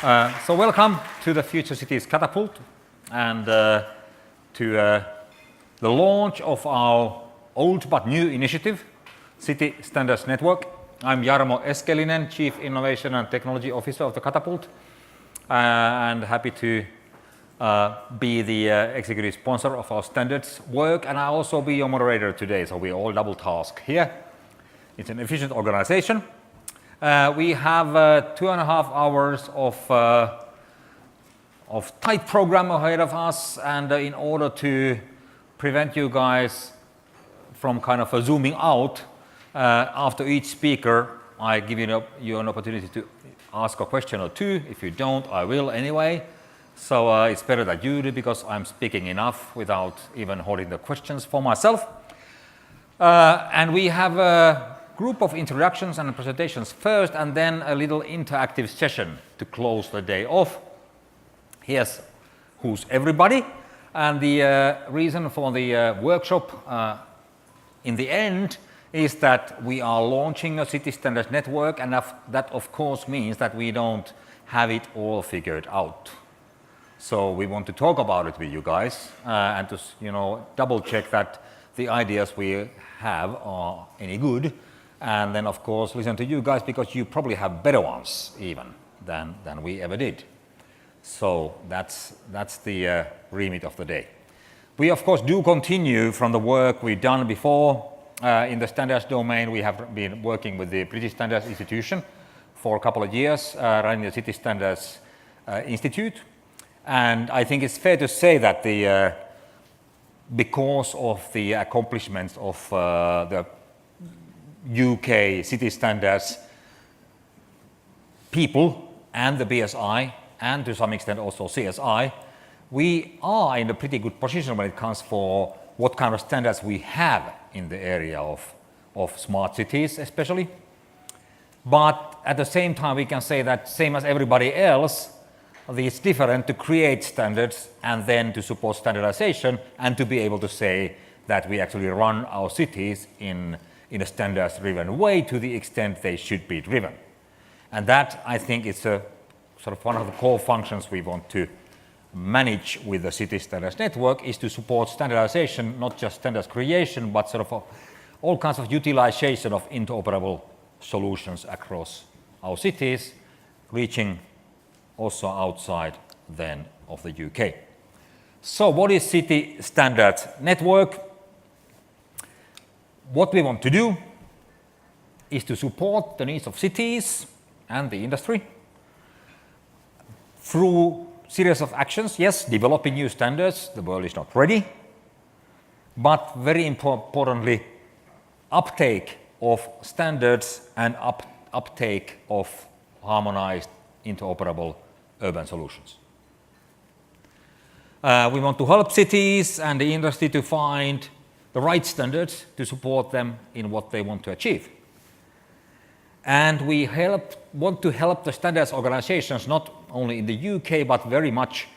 So welcome to the Future Cities Catapult and to the launch of our old but new initiative, City Standards Network. I'm Jarmo Eskelinen, Chief Innovation and Technology Officer of the Catapult, and happy to be the executive sponsor of our standards work, and I'll also be your moderator today, so we all double task here. It's an efficient organization. We have 2.5 hours of tight program ahead of us, and in order to prevent you guys from kind of zooming out, after each speaker, I give you an opportunity to ask a question or two. If you don't, I will anyway. So it's better that you do, because I'm speaking enough without even holding the questions for myself. And we have a group of introductions and presentations first, and then a little interactive session to close the day off. Here's who's everybody, and the reason for the workshop in the end is that we are launching a City Standards Network, and that of course means that we don't have it all figured out. So we want to talk about it with you guys and to double check that the ideas we have are any good. And then, of course, listen to you guys, because you probably have better ones even than we ever did. So that's the remit of the day. We, of course, do continue from the work we've done before. In the standards domain, we have been working with the British Standards Institution for a couple of years, running the City Standards Institute. And I think it's fair to say that because of the accomplishments of the UK City Standards people and the BSI, and to some extent also CSI, we are in a pretty good position when it comes for what kind of standards we have in the area of smart cities especially. But at the same time, we can say that same as everybody else, it's different to create standards and then to support standardization, and to be able to say that we actually run our cities in a standards-driven way to the extent they should be driven. And that, I think, is a sort of one of the core functions we want to manage with the City Standards Network, is to support standardization, not just standards creation, but sort of all kinds of utilization of interoperable solutions across our cities, reaching also outside then of the UK. So what is City Standards Network? What we want to do is to support the needs of cities and the industry through series of actions. Yes, developing new standards, the world is not ready, but very importantly, uptake of standards and uptake of harmonized interoperable urban solutions. We want to help cities and the industry to find the right standards to support them in what they want to achieve. And we want to help the standards organizations, not only in the UK, but very much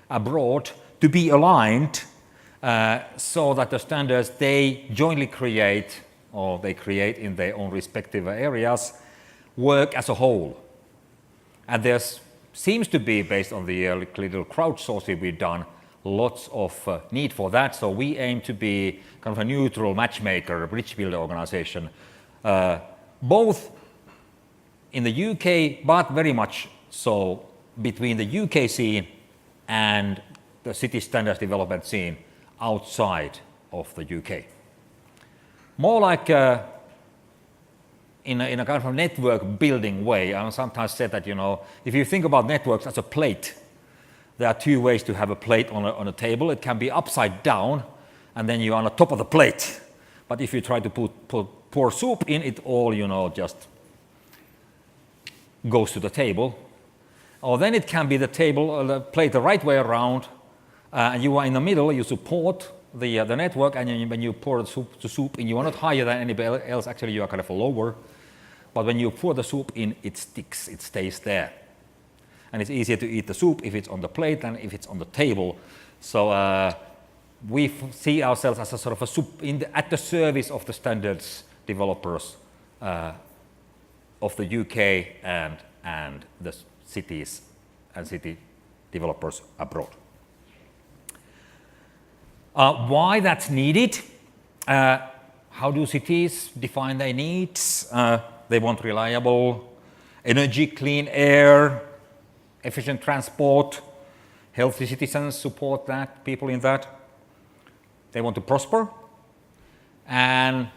abroad, to be aligned so that the standards they jointly create, or they create in their own respective areas, work as a whole. And there seems to be, based on the little crowdsourcing we've done, lots of need for that. So we aim to be kind of a neutral matchmaker, a bridge builder organization, both in the UK, but very much so between the UK scene and the city standards development scene outside of the UK. More like in a kind of network building way. I sometimes said that, if you think about networks as a plate, there are two ways to have a plate on a table. It can be upside down, and then you're on the top of the plate. But if you try to pour soup in, it all, just goes to the table. Or then it can be the plate the right way around, and you are in the middle, you support the network, and when you pour the soup in, you are not higher than anybody else. Actually, you are kind of lower. But when you pour the soup in, it sticks, it stays there. And it's easier to eat the soup if it's on the plate than if it's on the table. So we see ourselves as a sort of a soup at the service of the standards developers of the UK and the cities and city developers abroad. Why that's needed? How do cities define their needs? They want reliable energy, clean air, efficient transport, healthy citizens support that, people in that. They want to prosper. And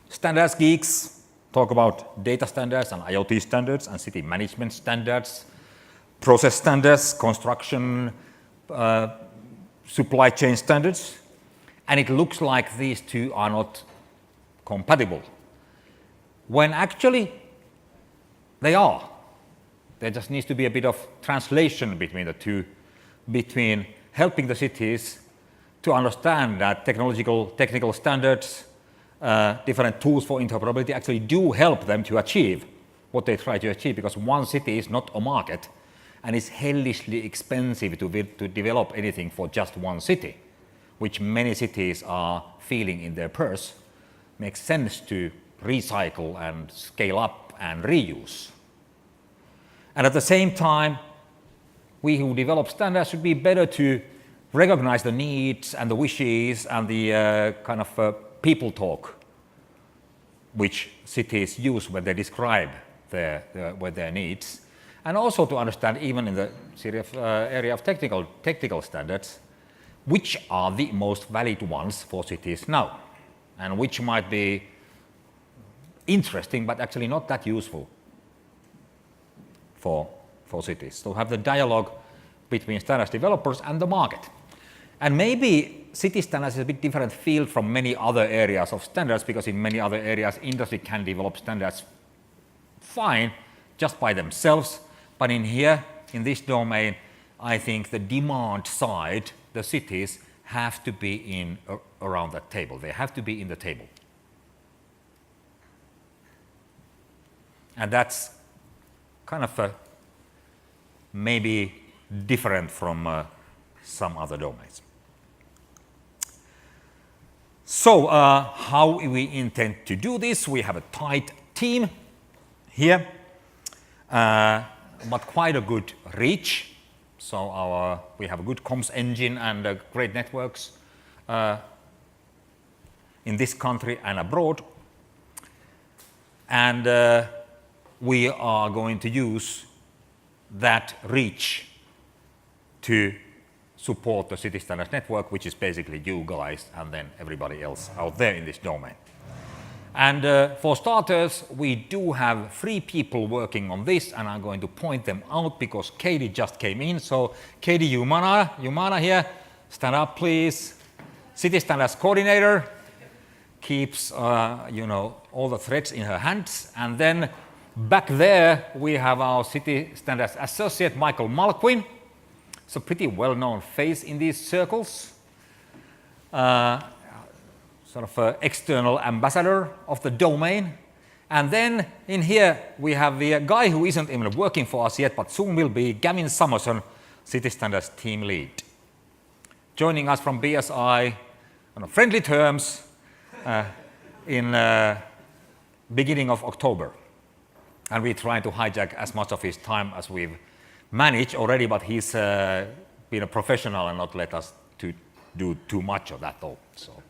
standards geeks talk about data standards and IoT standards and city management standards, process standards, construction, supply chain standards. And it looks like these two are not compatible, when actually they are. There just needs to be a bit of translation between the two, between helping the cities to understand that technical standards, different tools for interoperability actually do help them to achieve what they try to achieve, because one city is not a market and it's hellishly expensive to develop anything for just one city, which many cities are feeling in their purse. Makes sense to recycle and scale up and reuse. And at the same time, we who develop standards should be better to recognize the needs and the wishes and the kind of people talk which cities use when they describe their needs, and also to understand, even in the area of technical standards, which are the most valid ones for cities now, and which might be interesting but actually not that useful for cities. So have the dialogue between standards developers and the market. And maybe city standards is a bit different field from many other areas of standards, because in many other areas industry can develop standards fine just by themselves. But in here, in this domain, I think the demand side, the cities have to be around that table. They have to be in the table. And that's kind of maybe different from some other domains. So how we intend to do this? We have a tight team here, but quite a good reach. So we have a good comms engine and great networks in this country and abroad. And we are going to use that reach to support the City Standards Network, which is basically you guys and then everybody else out there in this domain. And for starters, we do have 3 people working on this, and I'm going to point them out because Katie just came in. So Katie Jumana here, stand up please. City Standards Coordinator, keeps all the threads in her hands. And then back there we have our City Standards Associate, Michael Malquin. It's a pretty well-known face in these circles. Sort of external ambassador of the domain. And then in here we have the guy who isn't even working for us yet, but soon will be, Gavin Summerson, City Standards Team Lead. Joining us from BSI on friendly terms in beginning of October. And we're trying to hijack as much of his time as we've managed already, but he's been a professional and not let us to do too much of that though. So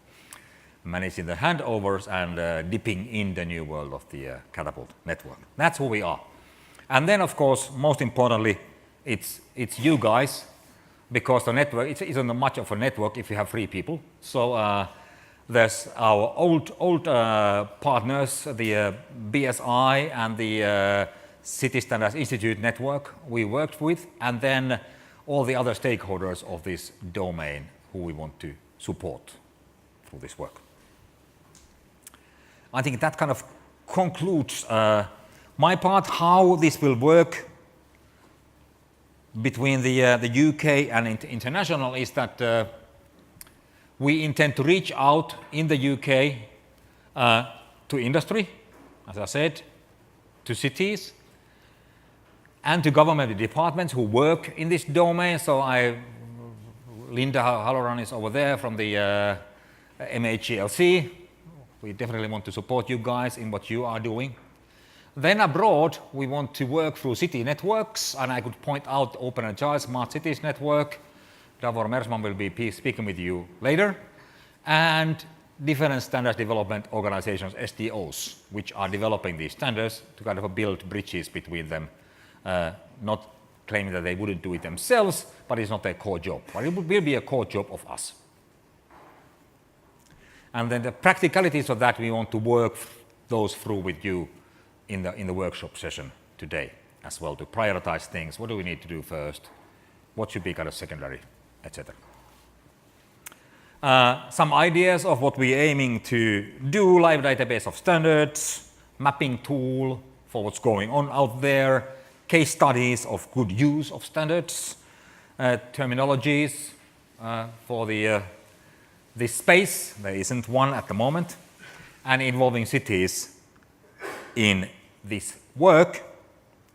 managing the handovers and dipping in the new world of the Catapult network. That's who we are. And then of course, most importantly, it's you guys, because the network, it isn't much of a network if you have 3 people. So there's our old partners, the BSI and the City Standards Institute network we worked with, and then all the other stakeholders of this domain who we want to support through this work. I think that kind of concludes my part. How this will work between the UK and international is that we intend to reach out in the UK to industry, as I said, to cities, and to government departments who work in this domain. So Linda Halloran is over there from the MHGLC. We definitely want to support you guys in what you are doing. Then abroad, we want to work through city networks, and I could point out Open Agile Smart Cities Network. Davor Mersman will be speaking with you later. And different standards development organizations, SDOs, which are developing these standards to kind of build bridges between them, not claiming that they wouldn't do it themselves, but it's not their core job. But it will be a core job of us. And then the practicalities of that, we want to work those through with you in the workshop session today as well, to prioritize things. What do we need to do first? What should be kind of secondary, etc. Some ideas of what we're aiming to do: live database of standards, mapping tool for what's going on out there, case studies of good use of standards, terminologies for this space. There isn't one at the moment, and involving cities in this work,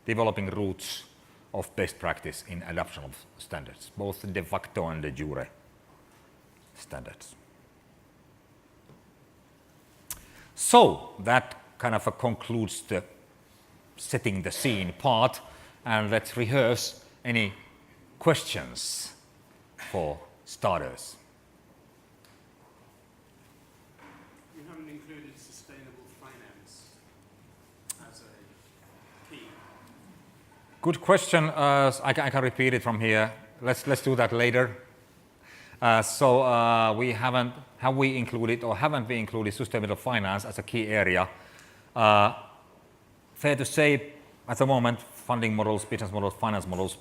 developing routes of best practice in adoption of standards, both de facto and de jure standards. So that kind of concludes the setting the scene part, and let's rehearse any questions for starters. You haven't included sustainable finance as a key. Good question. I can repeat it from here. Let's do that later. So we haven't, have we included or haven't we included sustainable finance as a key area? Fair to say, at the moment, funding models, business models, finance models,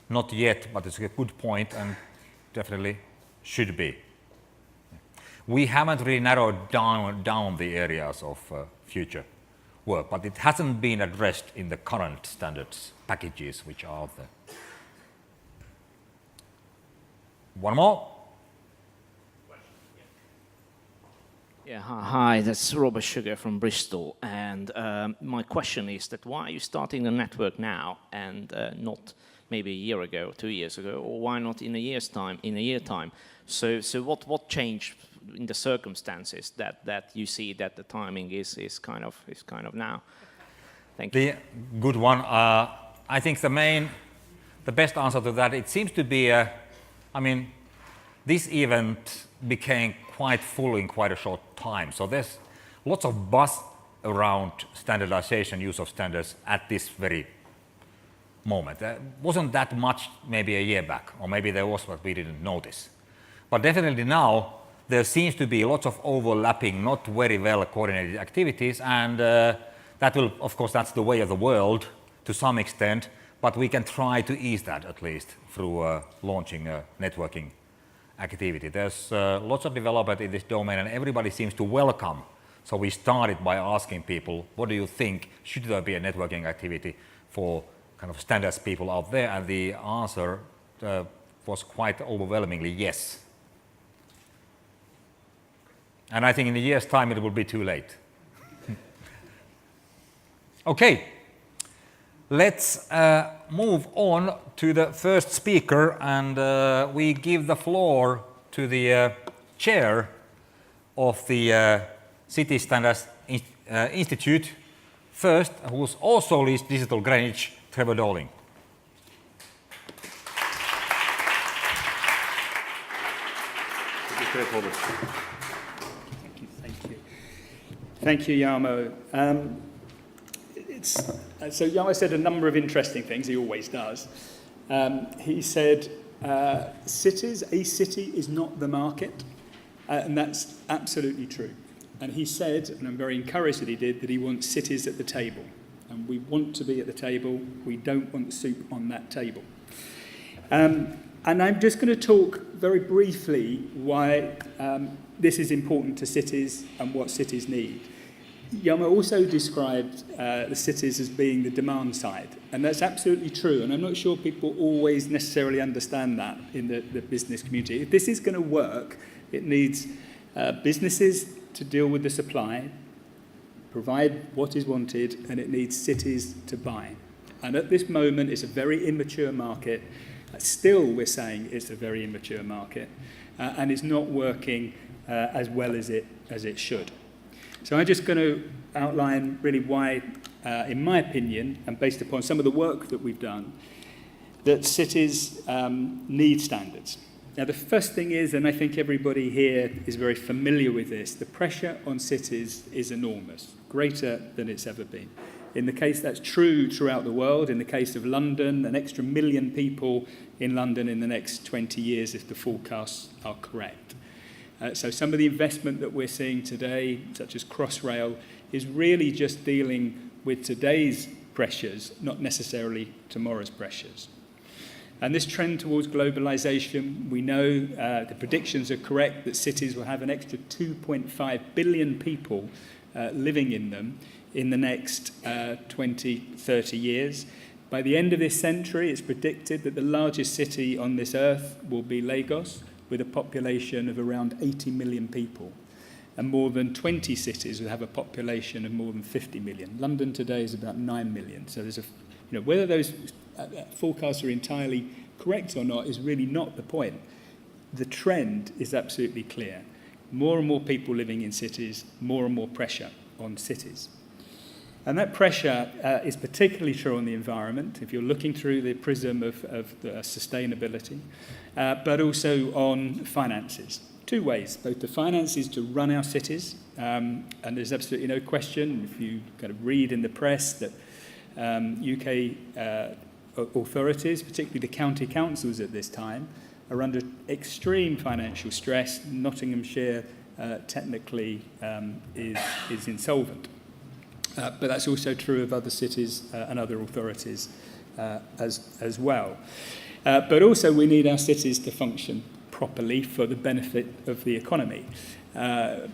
not yet, but it's a good point and definitely should be. We haven't really narrowed down the areas of future work, but it hasn't been addressed in the current standards packages which are out there. One more. Yeah, hi, that's Robert Sugar from Bristol, and my question is that why are you starting the network now and not maybe a year ago, 2 years ago, or why not in a year's time, in a year time? So what changed in the circumstances that you see that the timing is kind of now? Thank you. Good one. I think the best answer to that, it seems to be this event became quite full in quite a short time. So there's lots of buzz around standardization, use of standards at this very moment. There wasn't that much maybe a year back, or maybe there was, but we didn't notice. But definitely now, there seems to be lots of overlapping, not very well coordinated activities, and that will, of course, that's the way of the world to some extent, but we can try to ease that at least through launching a networking activity. There's lots of development in this domain, and everybody seems to welcome. So we started by asking people, what do you think? Should there be a networking activity for kind of standards people out there? And the answer was quite overwhelmingly yes. And I think in a year's time it will be too late. Okay. Let's move on to the first speaker, and we give the floor to the chair of the City Standards Institute, first, who's also leads Digital Greenwich, Trevor Dolling. Thank you, Jarmo. So Jarmo said a number of interesting things, he always does. He said, a city is not the market, and that's absolutely true. And he said, and I'm very encouraged that he did, that he wants cities at the table. And we want to be at the table, we don't want soup on that table. And I'm just going to talk very briefly why this is important to cities and what cities need. Jarmo also described the cities as being the demand side, and that's absolutely true, and I'm not sure people always necessarily understand that in the business community. If this is going to work, it needs businesses to deal with the supply, provide what is wanted, and it needs cities to buy. And at this moment, it's a very immature market. Still, we're saying it's a very immature market, and it's not working as well as it should. So I'm just going to outline really why, in my opinion, and based upon some of the work that we've done, that cities need standards. Now, the first thing is, and I think everybody here is very familiar with this, the pressure on cities is enormous, greater than it's ever been. In the case that's true throughout the world, in the case of London, an extra 1 million people in London in the next 20 years if the forecasts are correct. So some of the investment that we're seeing today, such as Crossrail, is really just dealing with today's pressures, not necessarily tomorrow's pressures. And this trend towards globalization, we know the predictions are correct that cities will have an extra 2.5 billion people living in them in the next 20, 30 years. By the end of this century, it's predicted that the largest city on this earth will be Lagos, with a population of around 80 million people. And more than 20 cities will have a population of more than 50 million. London today is about 9 million. So there's whether those forecasts are entirely correct or not is really not the point. The trend is absolutely clear. More and more people living in cities, more and more pressure on cities. And that pressure is particularly true on the environment, if you're looking through the prism of sustainability, but also on finances. Two ways, both the finances to run our cities, and there's absolutely no question, if you kind of read in the press that UK authorities, particularly the county councils at this time, are under extreme financial stress. Nottinghamshire technically is insolvent. But that's also true of other cities and other authorities as well. But also we need our cities to function properly for the benefit of the economy. I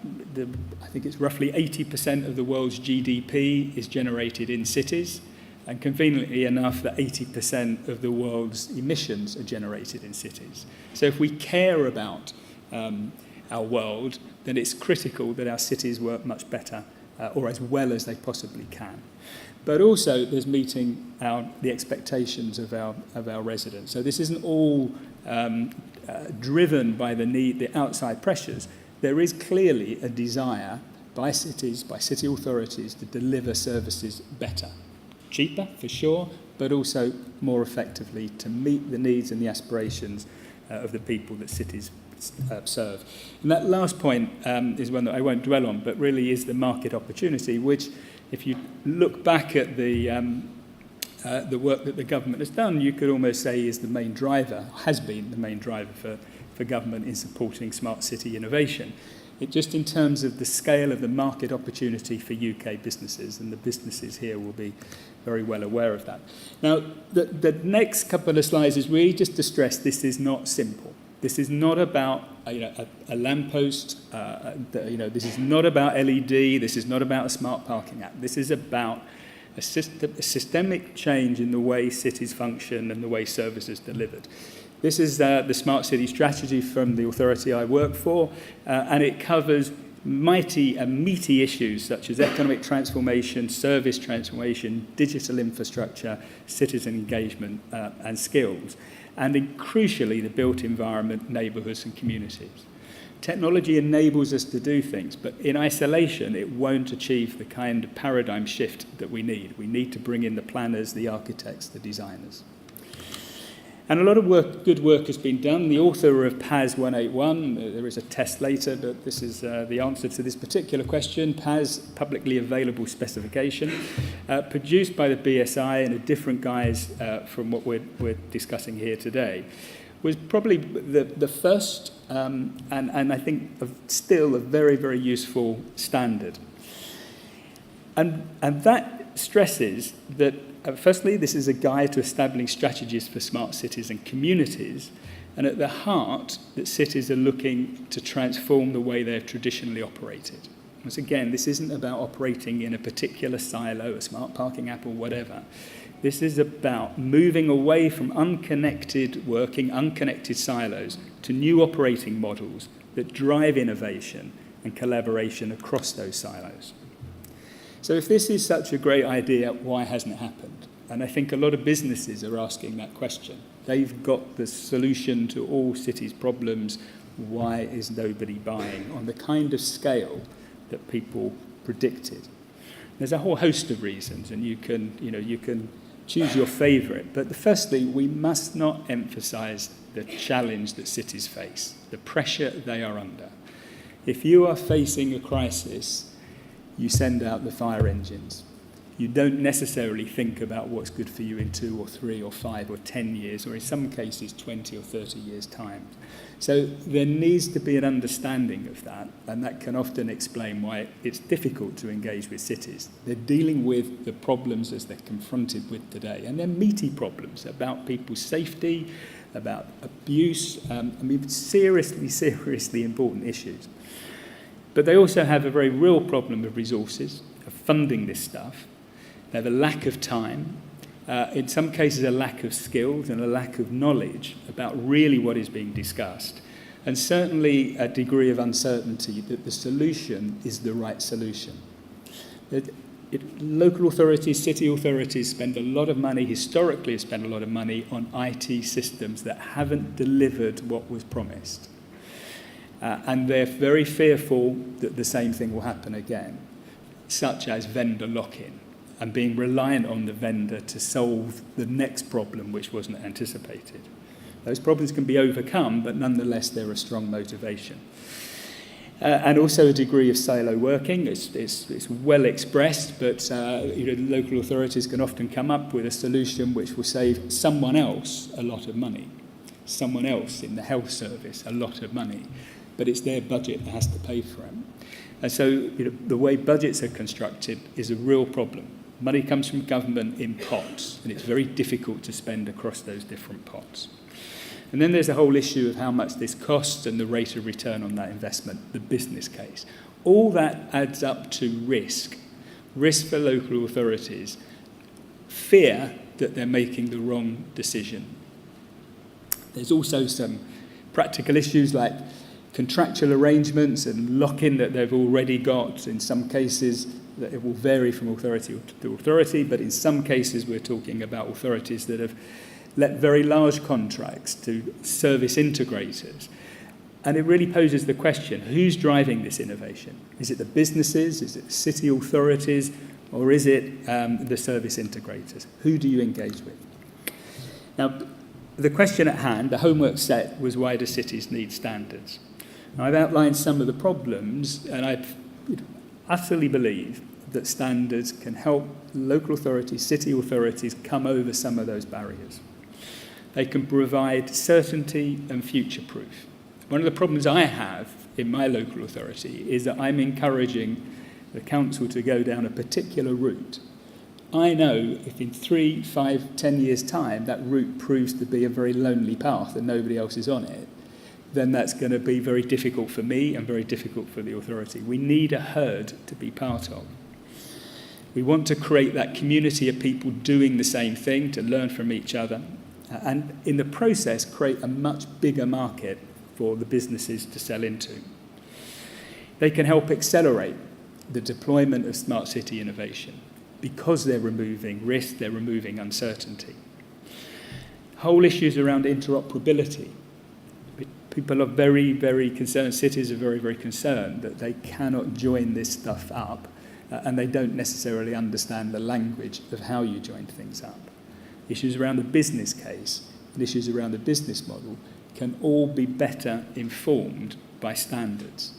think it's roughly 80% of the world's GDP is generated in cities, and conveniently enough that 80% of the world's emissions are generated in cities. So if we care about our world, then it's critical that our cities work much better or as well as they possibly can. But also there's meeting the expectations of our residents. So this isn't all driven by the outside pressures. There is clearly a desire by cities, by city authorities to deliver services better. Cheaper, for sure, but also more effectively to meet the needs and the aspirations of the people that cities serve. And that last point is one that I won't dwell on, but really is the market opportunity, which, if you look back at the work that the government has done, you could almost say is the main driver, has been the main driver for government in supporting smart city innovation. It just in terms of the scale of the market opportunity for UK businesses, and the businesses here will be very well aware of that. Now, the next couple of slides is really just to stress this is not simple. This is not about a lamppost. This is not about LED. This is not about a smart parking app. This is about a systemic change in the way cities function and the way services are delivered. This is the Smart City Strategy from the authority I work for, and it covers mighty and meaty issues such as economic transformation, service transformation, digital infrastructure, citizen engagement, and skills, and crucially the built environment, neighbourhoods and communities. Technology enables us to do things, but in isolation it won't achieve the kind of paradigm shift that we need. We need to bring in the planners, the architects, the designers. And a lot of good work has been done. The author of PAS 181, there is a test later, but this is the answer to this particular question. PAS, publicly available specification, produced by the BSI in a different guise from what we're discussing here today, was probably the first and I think still a very, very useful standard. And that stresses that firstly, this is a guide to establishing strategies for smart cities and communities, and at the heart, that cities are looking to transform the way they've traditionally operated. Once again, this isn't about operating in a particular silo, a smart parking app or whatever. This is about moving away from unconnected silos to new operating models that drive innovation and collaboration across those silos. So if this is such a great idea, why hasn't it happened? And I think a lot of businesses are asking that question. They've got the solution to all cities' problems. Why is nobody buying on the kind of scale that people predicted. There's a whole host of reasons, and you can choose your favourite. But firstly, we must not emphasise the challenge that cities face, the pressure they are under. If you are facing a crisis, you send out the fire engines. You don't necessarily think about what's good for you in 2 or 3 or 5 or 10 years, or in some cases 20 or 30 years' time. So there needs to be an understanding of that, and that can often explain why it's difficult to engage with cities. They're dealing with the problems as they're confronted with today, and they're meaty problems about people's safety, about abuse, seriously important issues. But they also have a very real problem of resources, of funding this stuff. They have a lack of time, in some cases a lack of skills and a lack of knowledge about really what is being discussed, and certainly a degree of uncertainty that the solution is the right solution. Local authorities, city authorities spend a lot of money, historically have spent a lot of money on IT systems that haven't delivered what was promised. And they're very fearful that the same thing will happen again, such as vendor lock-in, and being reliant on the vendor to solve the next problem which wasn't anticipated. Those problems can be overcome, but nonetheless they're a strong motivation. And also a degree of silo working. It's well expressed, but local authorities can often come up with a solution which will save someone else a lot of money, someone else in the health service a lot of money, but it's their budget that has to pay for it. And so the way budgets are constructed is a real problem. Money comes from government in pots, and it's very difficult to spend across those different pots. And then there's a whole issue of how much this costs and the rate of return on that investment, the business case. All that adds up to risk for local authorities, fear that they're making the wrong decision. There's also some practical issues like contractual arrangements and lock-in that they've already got. In some cases, that it will vary from authority to authority, but in some cases we're talking about authorities that have let very large contracts to service integrators. And it really poses the question, who's driving this innovation? Is it the businesses, is it city authorities, or is it the service integrators? Who do you engage with? Now, the question at hand, the homework set, was why do cities need standards? Now, I've outlined some of the problems, and I utterly believe that standards can help local authorities, city authorities, come over some of those barriers. They can provide certainty and future-proof. One of the problems I have in my local authority is that I'm encouraging the council to go down a particular route. I know if in 3, 5, 10 years' time that route proves to be a very lonely path and nobody else is on it, then that's going to be very difficult for me and very difficult for the authority. We need a herd to be part of. We want to create that community of people doing the same thing, to learn from each other, and in the process create a much bigger market for the businesses to sell into. They can help accelerate the deployment of smart city innovation because they're removing risk, they're removing uncertainty. Whole issues around interoperability. People are very, very concerned, cities are very, very concerned that they cannot join this stuff up and they don't necessarily understand the language of how you join things up. Issues around the business case and issues around the business model can all be better informed by standards.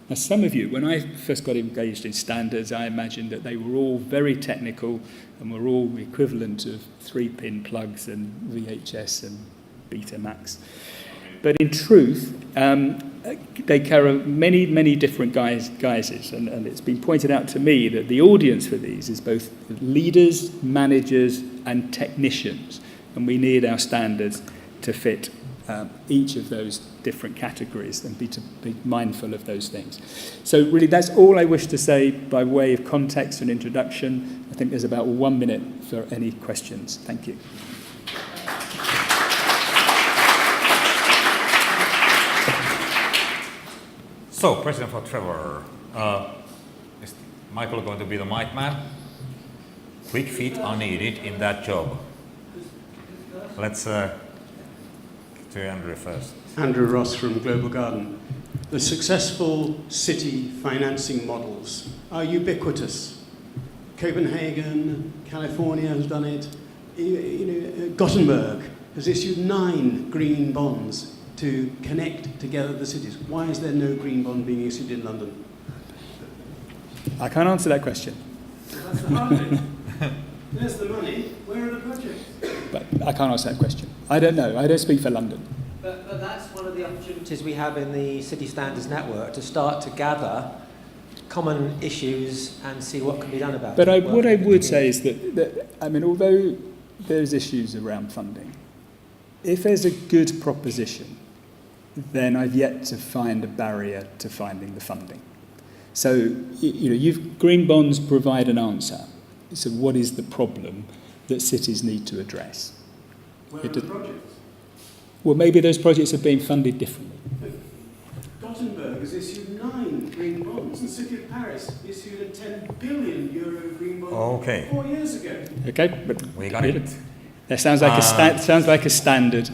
Now, some of you, when I first got engaged in standards, I imagined that they were all very technical and were all the equivalent of 3-pin plugs and VHS and Betamax. But in truth, they carry many, many different guises. And it's been pointed out to me that the audience for these is both leaders, managers, and technicians. And we need our standards to fit each of those different categories and be mindful of those things. So really, that's all I wish to say by way of context and introduction. I think there's about 1 minute for any questions. Thank you. So, President for Trevor, is Michael going to be the mic man? Quick feet are needed in that job. Let's to Andrew first. Andrew Ross from Global Garden. The successful city financing models are ubiquitous. Copenhagen, California has done it. Gothenburg has issued 9 green bonds to connect together the cities. Why is there no green bond being issued in London? I can't answer that question. Well, that's the hard bit. There's the money. Where are the projects? But I can't answer that question. I don't know. I don't speak for London. But that's one of the opportunities we have in the City Standards Network, to start to gather common issues and see what can be done about But it. what I would say is that, although there's issues around funding, if there's a good proposition, then I've yet to find a barrier to finding the funding. So, green bonds provide an answer. So what is the problem that cities need to address? Where are the projects? Well, maybe those projects are being funded differently. Gothenburg has issued 9 green bonds. The City of Paris issued a €10 billion green bond Okay. 4 years ago. Okay, but We got it. that sounds like sounds like a standard.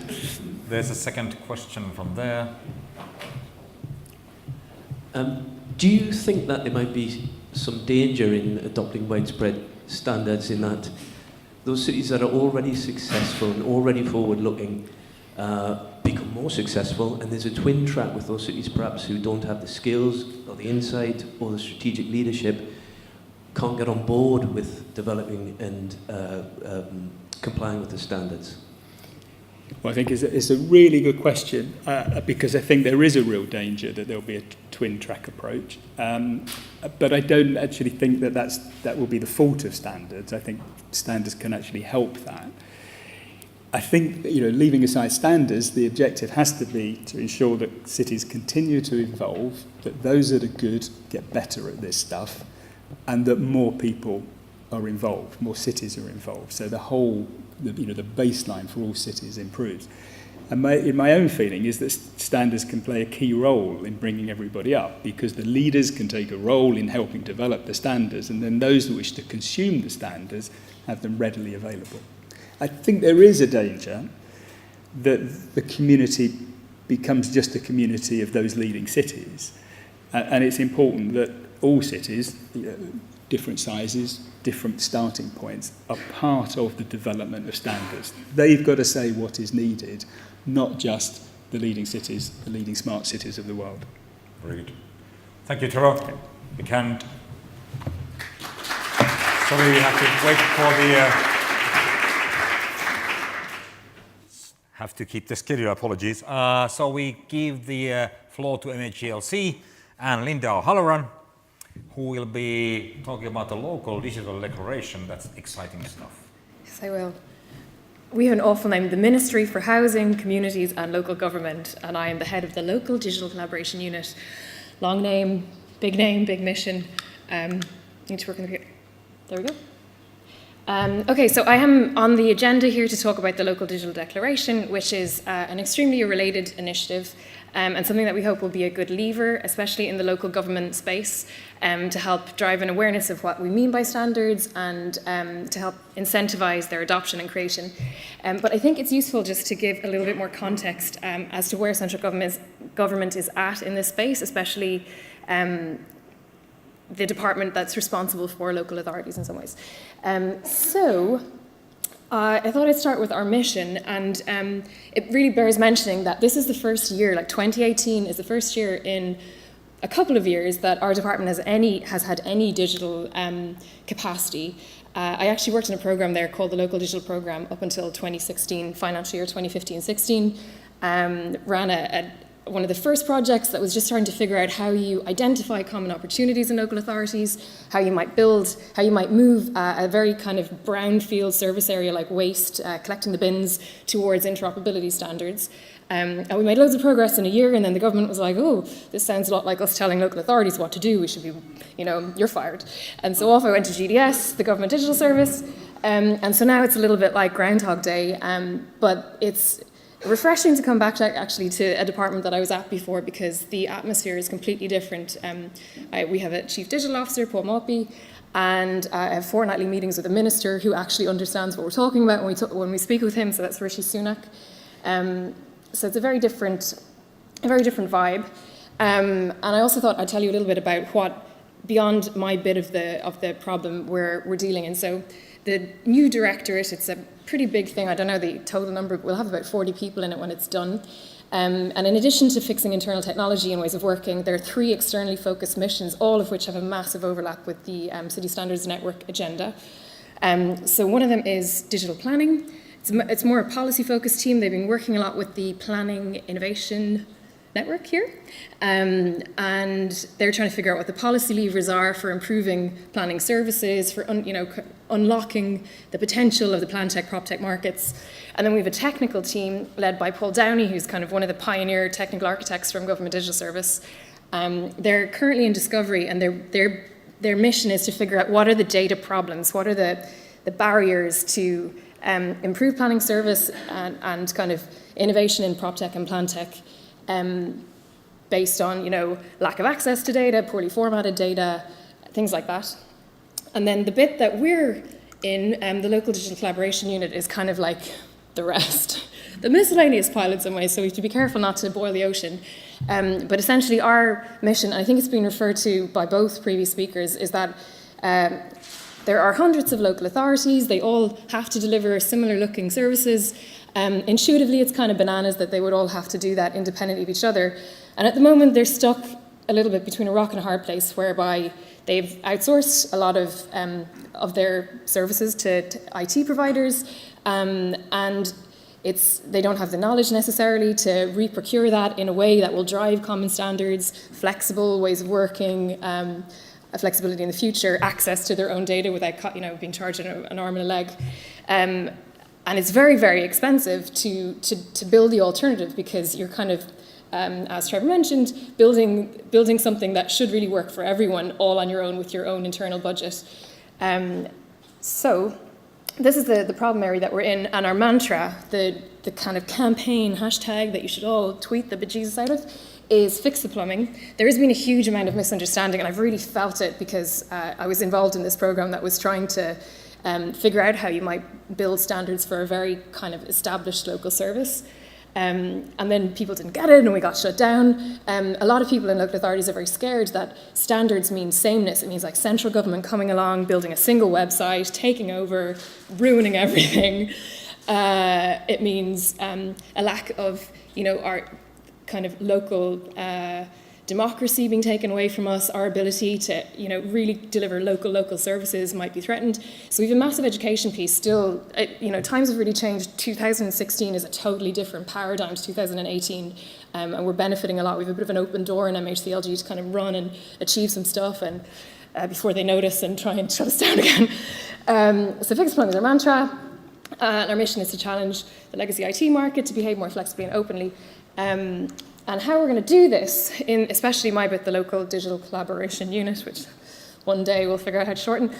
There's a second question from there. Do you think that there might be some danger in adopting widespread standards, in that those cities that are already successful and already forward-looking become more successful, and there's a twin track with those cities perhaps who don't have the skills or the insight or the strategic leadership, can't get on board with developing and complying with the standards? Well, I think it's a really good question, because I think there is a real danger that there'll be a twin track approach. But I don't actually think that will be the fault of standards. I think standards can actually help that. I think, leaving aside standards, the objective has to be to ensure that cities continue to evolve, that those that are good get better at this stuff, and that more people are involved, more cities are involved. So the baseline for all cities improves. And my own feeling is that standards can play a key role in bringing everybody up, because the leaders can take a role in helping develop the standards, and then those who wish to consume the standards have them readily available. I think there is a danger that the community becomes just a community of those leading cities. And it's important that all cities, different sizes, different starting points, are part of the development of standards. They've got to say what is needed, not just the leading cities, the leading smart cities of the world. Very good. Thank you, Tero. We can... Sorry, we have to wait for the... Have to keep the schedule, apologies. So we give the floor to MHELC and Linda O'Halloran, who will be talking about the local digital declaration. That's exciting stuff. Yes, I will. We have an awful name, the Ministry for Housing, Communities and Local Government, and I am the head of the Local Digital Collaboration Unit. Long name, big mission. Need to work in the computer. There we go. Okay, so I am on the agenda here to talk about the Local Digital Declaration, which is an extremely related initiative and something that we hope will be a good lever, especially in the local government space, to help drive an awareness of what we mean by standards and to help incentivise their adoption and creation. But I think it's useful just to give a little bit more context as to where central government is at in this space, especially the department that's responsible for local authorities in some ways. I thought I'd start with our mission, and it really bears mentioning that this is the first year, 2018 is the first year in a couple of years that our department has had any digital capacity. I actually worked in a program there called the Local Digital Program up until 2016, financial year 2015-16, ran one of the first projects that was just starting to figure out how you identify common opportunities in local authorities, how you might move a very kind of brownfield service area like waste, collecting the bins, towards interoperability standards. And we made loads of progress in a year, and then the government was like, oh, this sounds a lot like us telling local authorities what to do. We should be, you're fired. And so off I went to GDS, the Government Digital Service. And so now it's a little bit like Groundhog Day, but it's refreshing to come back actually to a department that I was at before, because the atmosphere is completely different. We have a Chief Digital Officer, Paul Maltby, and I have fortnightly meetings with a minister who actually understands what we're talking about when we speak with him, so that's Rishi Sunak. So it's a very different vibe. And I also thought I'd tell you a little bit about what, beyond my bit of the problem we're dealing in. So the new directorate, it's a pretty big thing. I don't know the total number, but we'll have about 40 people in it when it's done. And in addition to fixing internal technology and ways of working, there are 3 externally focused missions, all of which have a massive overlap with the City Standards Network agenda. So one of them is digital planning. It's more a policy-focused team. They've been working a lot with the Planning Innovation Network here. And they're trying to figure out what the policy levers are for improving planning services, for unlocking the potential of the plan tech, prop tech markets. And then we have a technical team led by Paul Downey, who's kind of one of the pioneer technical architects from Government Digital Service. They're currently in discovery, and their mission is to figure out what are the data problems, what are the barriers to improve planning service and kind of innovation in prop tech and plan tech. Based on, lack of access to data, poorly formatted data, things like that. And then the bit that we're in, the local digital collaboration unit, is kind of like the rest. The miscellaneous pile in some ways, so we have to be careful not to boil the ocean. But essentially our mission, I think it's been referred to by both previous speakers, is that there are hundreds of local authorities. They all have to deliver similar looking services. Intuitively, it's kind of bananas that they would all have to do that independently of each other. And at the moment, they're stuck a little bit between a rock and a hard place, whereby they've outsourced a lot of their services to IT providers, and they don't have the knowledge necessarily to re-procure that in a way that will drive common standards, flexible ways of working, flexibility in the future, access to their own data without being charged an arm and a leg. And it's very, very expensive to build the alternative, because you're kind of, as Trevor mentioned, building something that should really work for everyone all on your own with your own internal budget. So this is the problem area that we're in, and our mantra, the kind of campaign hashtag that you should all tweet the bejesus out of, is fix the plumbing. There has been a huge amount of misunderstanding, and I've really felt it because I was involved in this program that was trying to figure out how you might build standards for a very kind of established local service. And then people didn't get it and we got shut down. A lot of people in local authorities are very scared that standards mean sameness. It means like central government coming along, building a single website, taking over, ruining everything. It means a lack of, our kind of local democracy being taken away from us, our ability to, really deliver local services might be threatened. So we have a massive education piece still. Times have really changed. 2016 is a totally different paradigm to 2018, and we're benefiting a lot. We have a bit of an open door in MHCLG to kind of run and achieve some stuff, and before they notice and try and shut us down again. So fix plumbing is our mantra. Our mission is to challenge the legacy IT market to behave more flexibly and openly. And how we're going to do this, in especially my bit, the local digital collaboration unit, which one day we'll figure out how to shorten,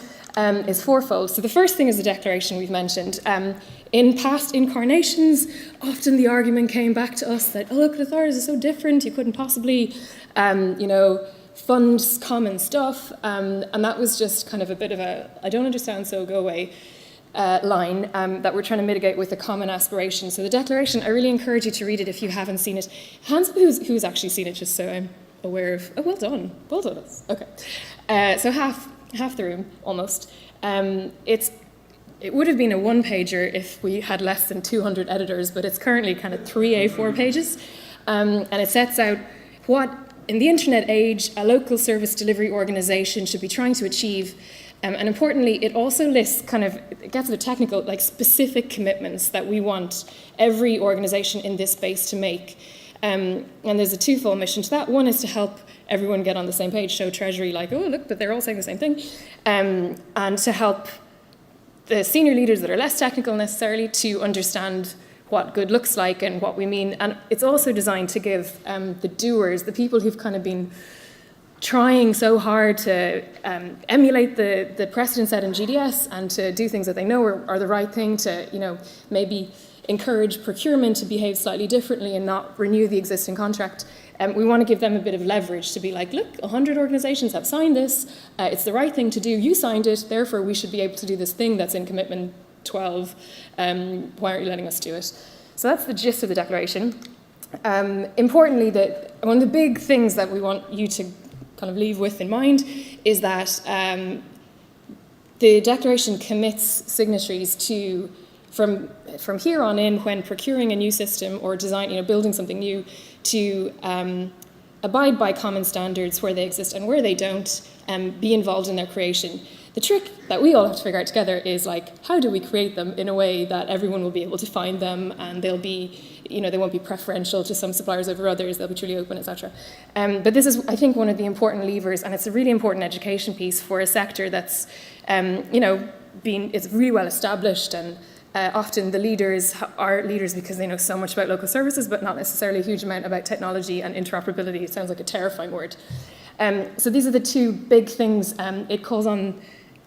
is fourfold. So the first thing is the declaration we've mentioned. In past incarnations, often the argument came back to us that, local authorities are so different, you couldn't possibly, fund common stuff. And that was just kind of a bit of a, I don't understand, so go away. Line that we're trying to mitigate with a common aspiration. So the declaration, I really encourage you to read it if you haven't seen it. Hands up who's actually seen it, just so I'm aware of. Oh, well done. Okay. So half the room, almost. It would have been a one-pager if we had less than 200 editors, but it's currently kind of 3 A4 pages. And it sets out what, in the internet age, a local service delivery organization should be trying to achieve. And importantly, it also lists it gets a bit technical, like specific commitments that we want every organization in this space to make. And there's a twofold mission to that. One is to help everyone get on the same page, show Treasury like, oh, look, but they're all saying the same thing. And to help the senior leaders that are less technical necessarily to understand what good looks like and what we mean. And it's also designed to give the doers, the people who've kind of been trying so hard to emulate the precedent set in GDS and to do things that they know are the right thing, to maybe encourage procurement to behave slightly differently and not renew the existing contract. We want to give them a bit of leverage to be like, look, 100 organizations have signed this, it's the right thing to do, you signed it, therefore we should be able to do this thing that's in commitment 12, why aren't you letting us do it? So that's the gist of the declaration. Importantly, one of the big things that we want you to kind of leave with in mind is that the declaration commits signatories to, from here on in, when procuring a new system or building something new, to abide by common standards where they exist and where they don't, be involved in their creation. The trick that we all have to figure out together is how do we create them in a way that everyone will be able to find them, and they'll be, they won't be preferential to some suppliers over others, they'll be truly open, etc. But this is, I think, one of the important levers, and it's a really important education piece for a sector that's, it's really well established, and often the leaders are leaders because they know so much about local services, but not necessarily a huge amount about technology and interoperability. It sounds like a terrifying word. So these are the two big things. It calls on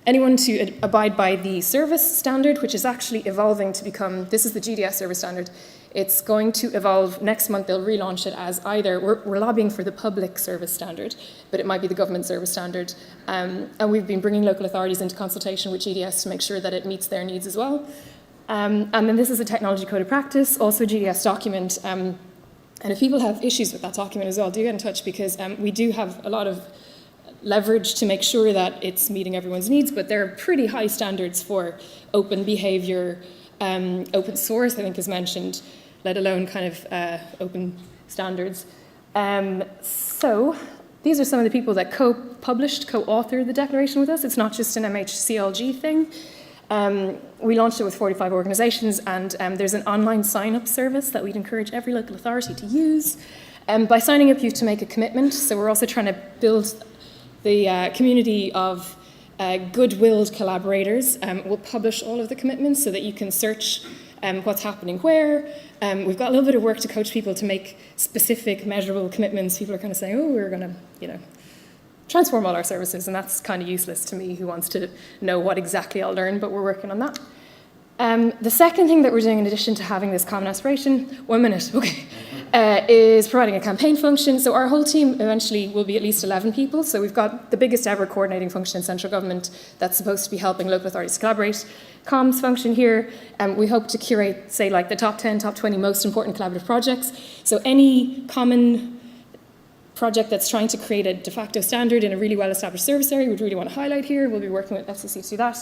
anyone to abide by the service standard, which is actually evolving to become, this is the GDS service standard. It's going to evolve next month. They'll relaunch it as either, we're lobbying for the public service standard, but it might be the government service standard. And we've been bringing local authorities into consultation with GDS to make sure that it meets their needs as well. And then this is a technology code of practice, also a GDS document. And if people have issues with that document as well, do get in touch, because we do have a lot of leverage to make sure that it's meeting everyone's needs, but there are pretty high standards for open behavior, open source, I think is mentioned, let alone kind of open standards. So these are some of the people that co-published, co-authored the declaration with us. It's not just an MHCLG thing. We launched it with 45 organisations, and there's an online sign-up service that we'd encourage every local authority to use. By signing up, you have to make a commitment, so we're also trying to build the community of good-willed collaborators. We'll publish all of the commitments so that you can search what's happening where. We've got a little bit of work to coach people to make specific, measurable commitments. People are kind of saying, oh, we're going to, transform all our services, and that's kind of useless to me, who wants to know what exactly I'll learn, but we're working on that. The second thing that we're doing, in addition to having this common aspiration, 1 minute, okay, is providing a campaign function. So our whole team eventually will be at least 11 people. So we've got the biggest ever coordinating function in central government that's supposed to be helping local authorities collaborate. Comms function here, we hope to curate, say, the top 10, top 20 most important collaborative projects. So any common project that's trying to create a de facto standard in a really well-established service area, we'd really want to highlight here. We'll be working with FCC to do that.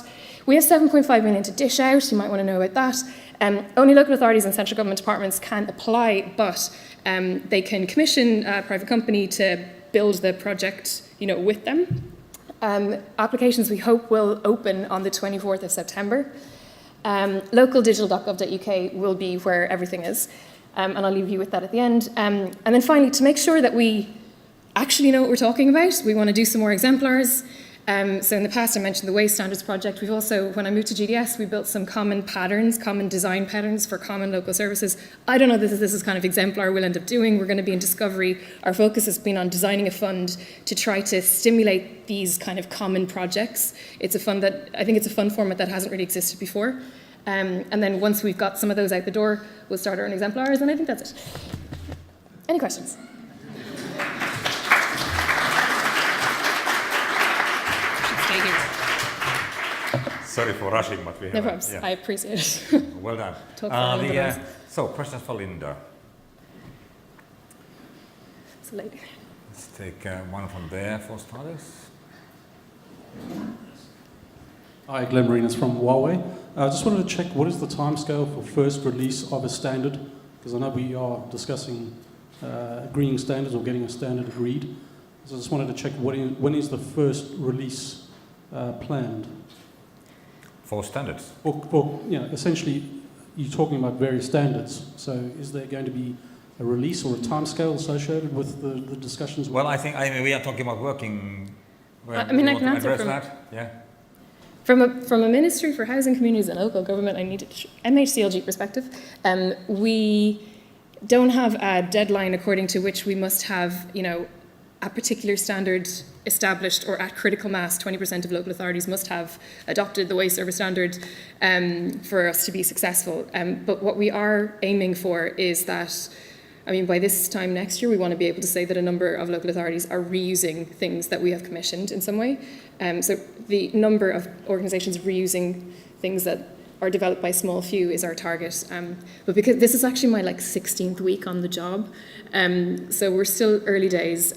We have 7.5 million to dish out. You might want to know about that. Only local authorities and central government departments can apply, but they can commission a private company to build the project, with them. Applications, we hope, will open on the 24th of September. Localdigital.gov.uk will be where everything is. And I'll leave you with that at the end. And then finally, to make sure that we actually know what we're talking about, we want to do some more exemplars. So in the past, I mentioned the Waste Standards Project. We've also, when I moved to GDS, we built some common patterns, common design patterns for common local services. I don't know that this is kind of exemplar we'll end up doing. We're going to be in discovery. Our focus has been on designing a fund to try to stimulate these kind of common projects. It's a fund that, I think it's a fund format that hasn't really existed before. And then once we've got some of those out the door, we'll start our own exemplars, and I think that's it. Any questions? Stay here. Sorry for rushing, but we have... No problems. Yeah. I appreciate it. Well done. Talk for all the ones. So, questions for Linda. It's a lady. Let's take one from there for starters. Hi, Glenn Marinas from Huawei. I just wanted to check, what is the timescale for first release of a standard? Because I know we are discussing agreeing standards or getting a standard agreed. So I just wanted to check, when is the first release planned? For standards? Or essentially, you're talking about various standards. So is there going to be a release or a timescale associated with the discussions? Well, I think we are talking about working... I can answer from... that? Yeah. From a Ministry for Housing, Communities and Local Government, I need a MHCLG perspective. We don't have a deadline according to which we must have, a particular standard established, or at critical mass, 20% of local authorities must have adopted the waste service standard for us to be successful. But what we are aiming for is that, by this time next year, we want to be able to say that a number of local authorities are reusing things that we have commissioned in some way. So the number of organisations reusing things that are developed by a small few is our target. But because this is actually my 16th week on the job, so we're still early days.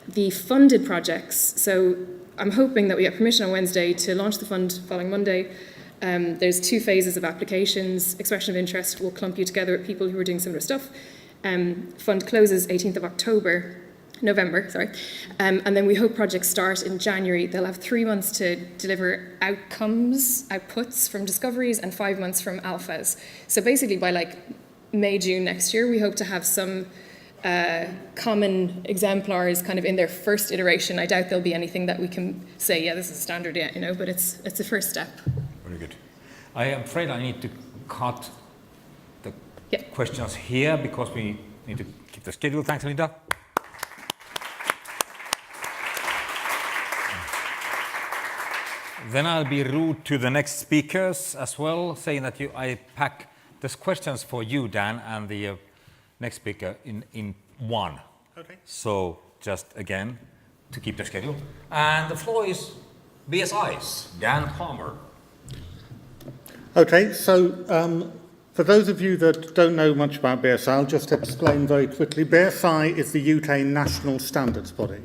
The funded projects, so I'm hoping that we get permission on Wednesday to launch the fund following Monday. There's 2 phases of applications. Expression of interest will clump you together with people who are doing similar stuff. Fund closes 18th of November, and then we hope projects start in January. They'll have 3 months to deliver outputs from discoveries, and 5 months from alphas. So basically by May, June next year, we hope to have some common exemplars kind of in their first iteration. I doubt there'll be anything that we can say, yeah, this is standard yet, but it's a first step. Very good. I am afraid I need to cut the questions here because we need to keep the schedule. Thanks, Linda. Then I'll be rude to the next speakers as well, saying that I pack these questions for you, Dan, and the next speaker in one. Okay. So just again, to keep the schedule. And the floor is BSI's, Dan Palmer. Okay, so for those of you that don't know much about BSI, I'll just explain very quickly. BSI is the UK national standards body,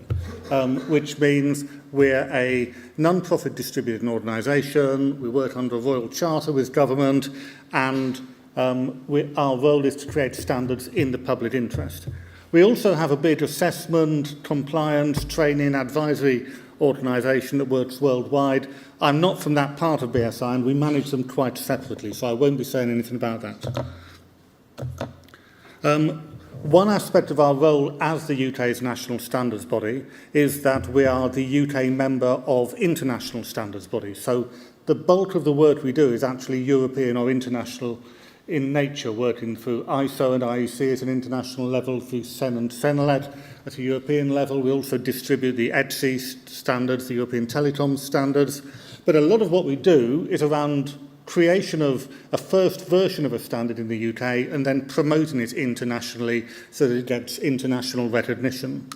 which means we're a non-profit distributed organisation. We work under a royal charter with government, and our role is to create standards in the public interest. We also have a big assessment, compliance, training, advisory organisation that works worldwide. I'm not from that part of BSI, and we manage them quite separately, so I won't be saying anything about that. One aspect of our role as the UK's national standards body is that we are the UK member of international standards bodies. So the bulk of the work we do is actually European or international in nature, working through ISO and IEC at an international level, through CEN and CENELED at a European level. We also distribute the ETSI standards, the European Telecom standards. But a lot of what we do is around creation of a first version of a standard in the UK and then promoting it internationally so that it gets international recognition.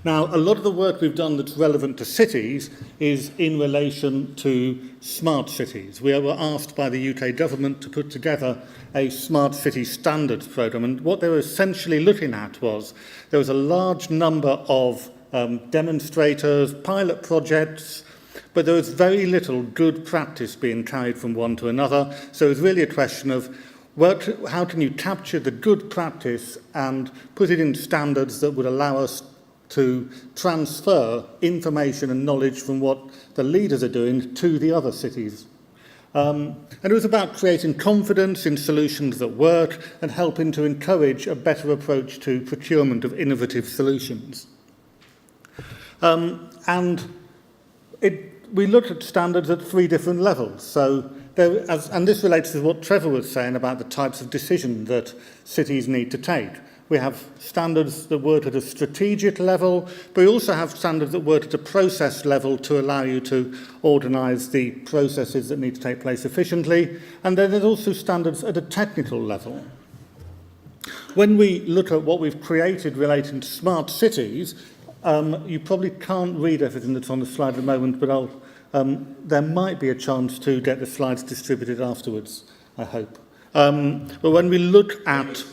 Now, a lot of the work we've done that's relevant to cities is in relation to smart cities. We were asked by the UK government to put together a smart city standards programme, and what they were essentially looking at was there was a large number of demonstrators, pilot projects, but there was very little good practice being carried from one to another. So it was really a question of how can you capture the good practice and put it in standards that would allow us to transfer information and knowledge from what the leaders are doing to the other cities. And it was about creating confidence in solutions that work and helping to encourage a better approach to procurement of innovative solutions. We looked at standards at 3 different levels. So and this relates to what Trevor was saying about the types of decisions that cities need to take. We have standards that work at a strategic level, but we also have standards that work at a process level to allow you to organise the processes that need to take place efficiently. And then there's also standards at a technical level. When we look at what we've created relating to smart cities, you probably can't read everything that's on the slide at the moment, but there might be a chance to get the slides distributed afterwards, I hope. But when we look at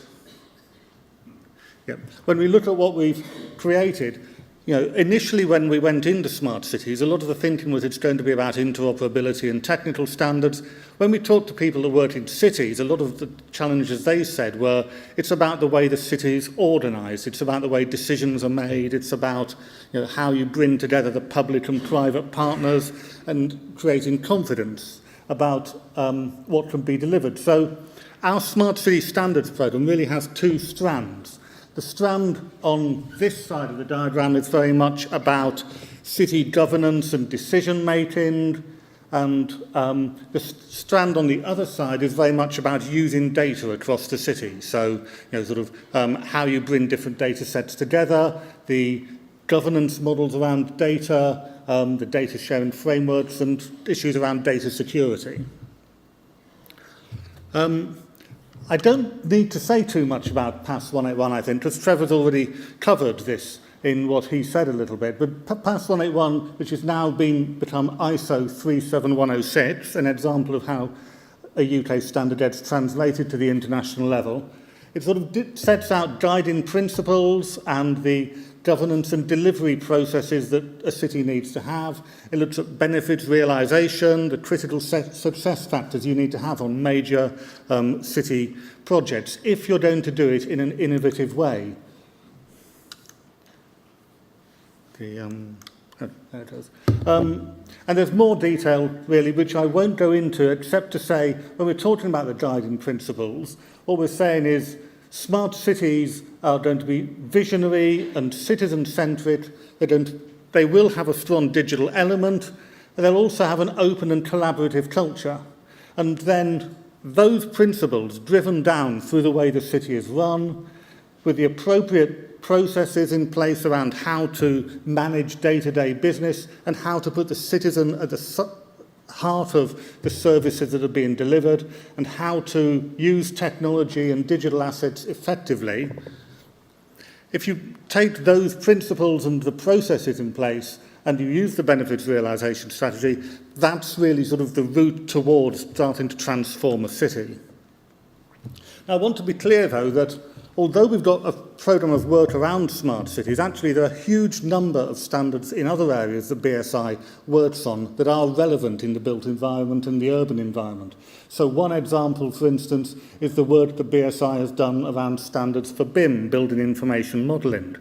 what we've created, initially when we went into smart cities, a lot of the thinking was it's going to be about interoperability and technical standards. When we talked to people that work in cities, a lot of the challenges they said were it's about the way the city is organised, it's about the way decisions are made, it's about how you bring together the public and private partners and creating confidence about what can be delivered. So our Smart City Standards programme really has 2 strands. The strand on this side of the diagram is very much about city governance and decision making, and the strand on the other side is very much about using data across the city. So, how you bring different data sets together, the governance models around data, the data sharing frameworks, and issues around data security. I don't need to say too much about PAS 181, I think, because Trevor's already covered this in what he said a little bit. But PAS 181, which has now become ISO 37106, an example of how a UK standard gets translated to the international level, it sort of sets out guiding principles and the governance and delivery processes that a city needs to have. It looks at benefits realisation, the critical success factors you need to have on major city projects if you're going to do it in an innovative way. There it is. And there's more detail, really, which I won't go into, except to say, when we're talking about the guiding principles, what we're saying is smart cities are going to be visionary and citizen-centric. They will have a strong digital element, and they'll also have an open and collaborative culture. And then those principles driven down through the way the city is run, with the appropriate processes in place around how to manage day-to-day business and how to put the citizen at the heart of the services that are being delivered and how to use technology and digital assets effectively. If you take those principles and the processes in place and you use the benefits realisation strategy, that's really sort of the route towards starting to transform a city. Now, I want to be clear, though, that although we've got a programme of work around smart cities, actually there are a huge number of standards in other areas that BSI works on that are relevant in the built environment and the urban environment. So one example, for instance, is the work that BSI has done around standards for BIM, Building Information Modelling.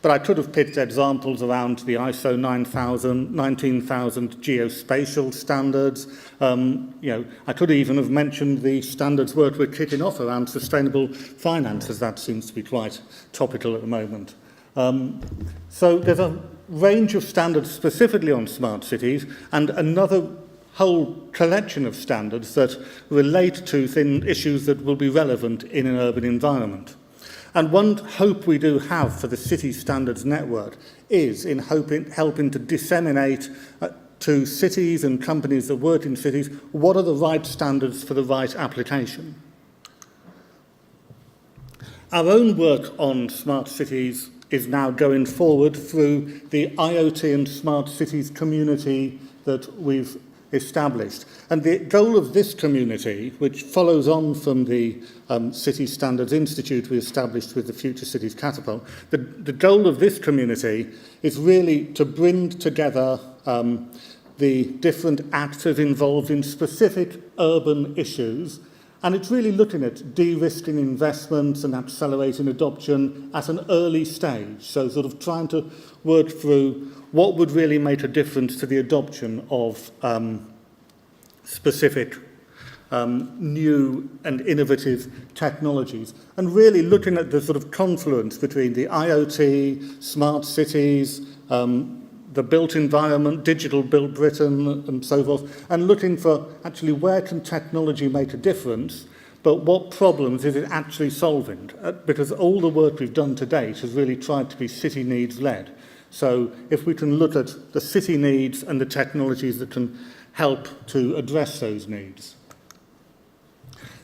But I could have picked examples around the ISO 19000 geospatial standards. I could even have mentioned the standards work we're kicking off around sustainable finance, as that seems to be quite topical at the moment. So there's a range of standards specifically on smart cities and another whole collection of standards that relate to issues that will be relevant in an urban environment. And one hope we do have for the City Standards Network is in helping to disseminate to cities and companies that work in cities what are the right standards for the right application. Our own work on smart cities is now going forward through the IoT and smart cities community that we've established. And the goal of this community, which follows on from the City Standards Institute we established with the Future Cities Catapult, the goal of this community is really to bring together the different actors involved in specific urban issues, and it's really looking at de-risking investments and accelerating adoption at an early stage, so sort of trying to work through what would really make a difference to the adoption of specific new and innovative technologies, and really looking at the sort of confluence between the IoT, smart cities, the built environment, digital built Britain, and so forth, and looking for actually where can technology make a difference, but what problems is it actually solving? Because all the work we've done to date has really tried to be city needs led. So if we can look at the city needs and the technologies that can help to address those needs.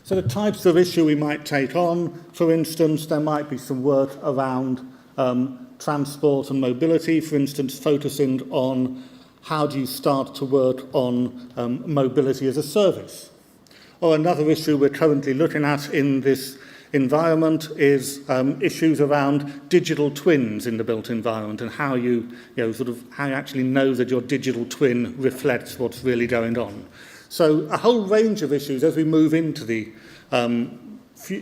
So the types of issue we might take on, for instance, there might be some work around transport and mobility, for instance, focusing on how do you start to work on mobility as a service. Or another issue we're currently looking at in this environment is issues around digital twins in the built environment and how you actually know that your digital twin reflects what's really going on. So a whole range of issues as we move into the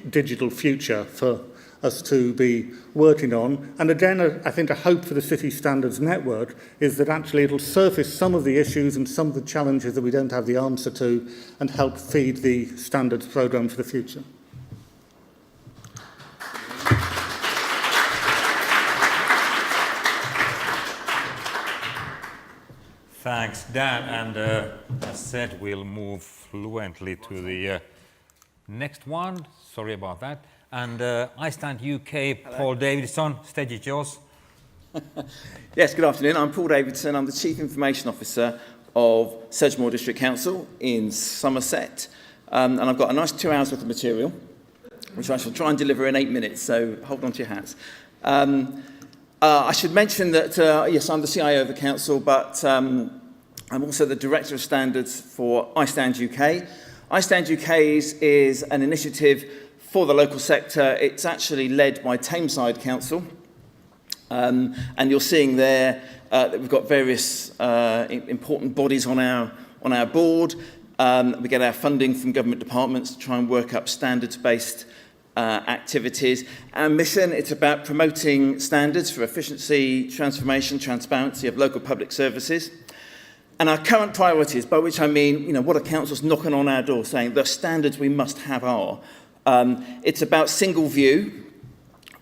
digital future for us to be working on. And again, I think a hope for the City Standards Network is that actually it'll surface some of the issues and some of the challenges that we don't have the answer to and help feed the standards programme for the future. Thanks, Dan. And as said, we'll move fluently to the next one. Sorry about that. And iStand UK, hello. Paul Davidson, stage is yours. Yes, good afternoon. I'm Paul Davidson. I'm the Chief Information Officer of Sedgemoor District Council in Somerset. And I've got a nice 2 hours worth of material, which I shall try and deliver in 8 minutes, so hold on to your hats. I should mention that, yes, I'm the CIO of the council, but I'm also the Director of Standards for iStand UK. iStand UK is an initiative for the local sector. It's actually led by Tameside Council. And you're seeing there that we've got various important bodies on our board. We get our funding from government departments to try and work up standards-based activities. Our mission, it's about promoting standards for efficiency, transformation, transparency of local public services. And our current priorities, by which I mean, what are councils knocking on our door saying the standards we must have are, it's about single view,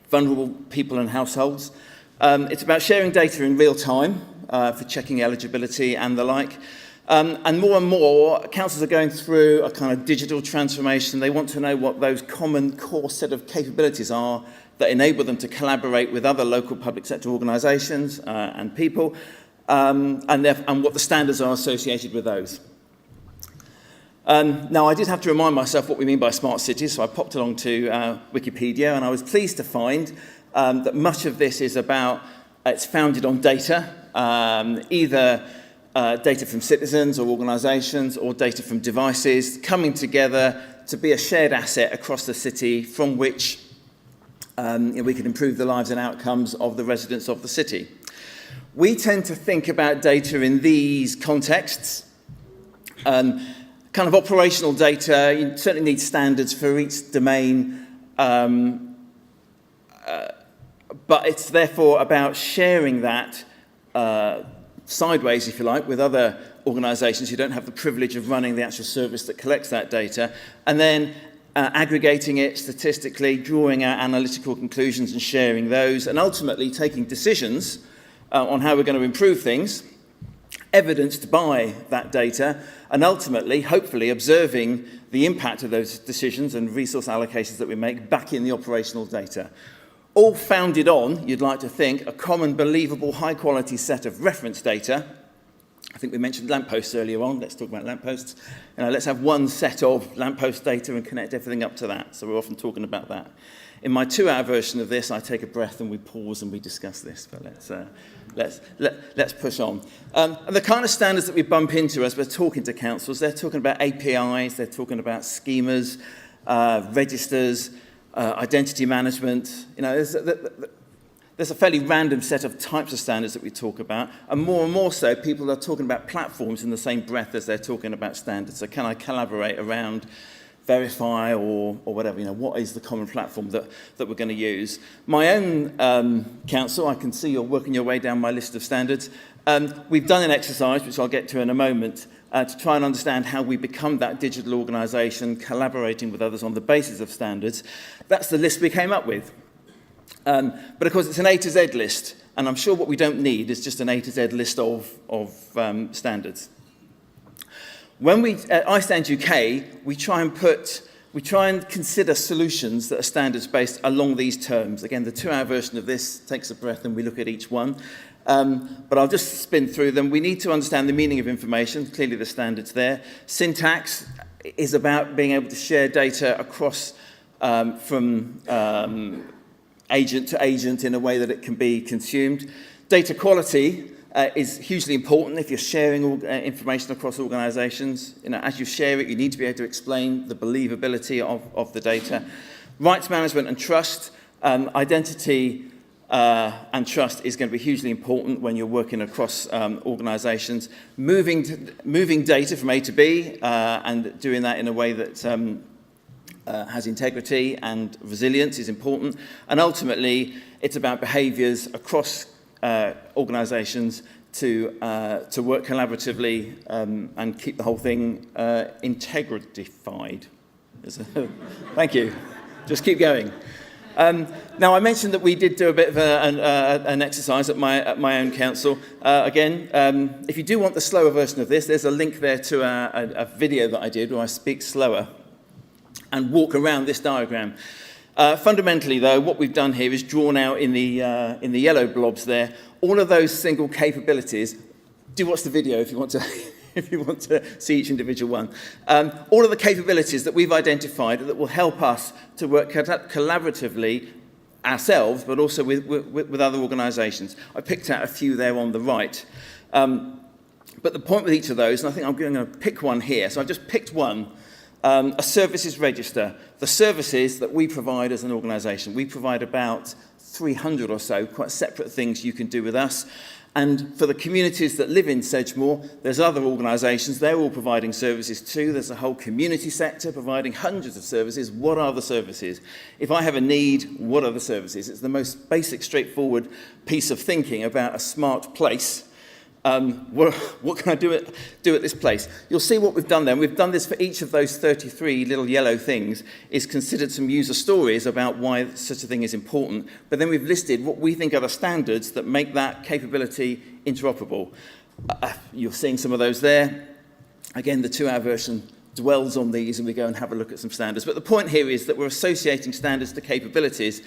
vulnerable people and households. It's about sharing data in real time for checking eligibility and the like. And more, councils are going through a kind of digital transformation. They want to know what those common core set of capabilities are that enable them to collaborate with other local public sector organisations and people, and what the standards are associated with those. Now, I did have to remind myself what we mean by smart cities, so I popped along to Wikipedia, and I was pleased to find that much of this is about, it's founded on data, either data from citizens or organisations or data from devices coming together to be a shared asset across the city from which we can improve the lives and outcomes of the residents of the city. We tend to think about data in these contexts. Kind of operational data, you certainly need standards for each domain, but it's therefore about sharing that sideways, if you like, with other organisations who don't have the privilege of running the actual service that collects that data, and then aggregating it statistically, drawing out analytical conclusions and sharing those, and ultimately taking decisions on how we're going to improve things, evidenced by that data, and ultimately, hopefully, observing the impact of those decisions and resource allocations that we make back in the operational data. All founded on, you'd like to think, a common, believable, high-quality set of reference data. I think we mentioned lampposts earlier on. Let's talk about lampposts. Let's have one set of lamppost data and connect everything up to that. So we're often talking about that. In my 2-hour version of this, I take a breath and we pause and we discuss this. But let's push on. And the kind of standards that we bump into as we're talking to councils, they're talking about APIs, they're talking about schemas, registers, identity management. There's a fairly random set of types of standards that we talk about, and more so, people are talking about platforms in the same breath as they're talking about standards. So can I collaborate around Verify or whatever? What is the common platform that we're going to use? My own council, I can see you're working your way down my list of standards. We've done an exercise, which I'll get to in a moment, to try and understand how we become that digital organisation, collaborating with others on the basis of standards. That's the list we came up with. But of course, it's an A to Z list, and I'm sure what we don't need is just an A to Z list of standards. When we, at iStand UK, we try and consider solutions that are standards-based along these terms. Again, the 2-hour version of this takes a breath and we look at each one. But I'll just spin through them. We need to understand the meaning of information. Clearly, the standards there. Syntax is about being able to share data across from agent to agent in a way that it can be consumed. Data quality is hugely important if you're sharing information across organisations. As you share it, you need to be able to explain the believability of the data. Rights management and trust, identity and trust is going to be hugely important when you're working across organisations. Moving data from A to B and doing that in a way that has integrity and resilience is important. And ultimately, it's about behaviours across organisations to work collaboratively and keep the whole thing integritified. Thank you. Just keep going. Now, I mentioned that we did do a bit of an exercise at my own council. Again, if you do want the slower version of this, there's a link there to a video that I did where I speak slower and walk around this diagram. Fundamentally, though, what we've done here is drawn out in the yellow blobs there all of those single capabilities. Do watch the video if you want to. If you want to see each individual one. All of the capabilities that we've identified that will help us to work collaboratively ourselves, but also with other organisations. I picked out a few there on the right. But the point with each of those, and I think I'm going to pick one here, so I've just picked one, a services register. The services that we provide as an organisation. We provide about 300 or so, quite separate things you can do with us. And for the communities that live in Sedgemoor, there's other organisations, they're all providing services too. There's a whole community sector providing hundreds of services. What are the services? If I have a need, what are the services? It's the most basic, straightforward piece of thinking about a smart place. What can I do at this place? You'll see what we've done there. We've done this for each of those 33 little yellow things, is considered some user stories about why such a thing is important. But then we've listed what we think are the standards that make that capability interoperable. You're seeing some of those there. Again, the 2-hour version dwells on these, and we go and have a look at some standards. But the point here is that we're associating standards to capabilities,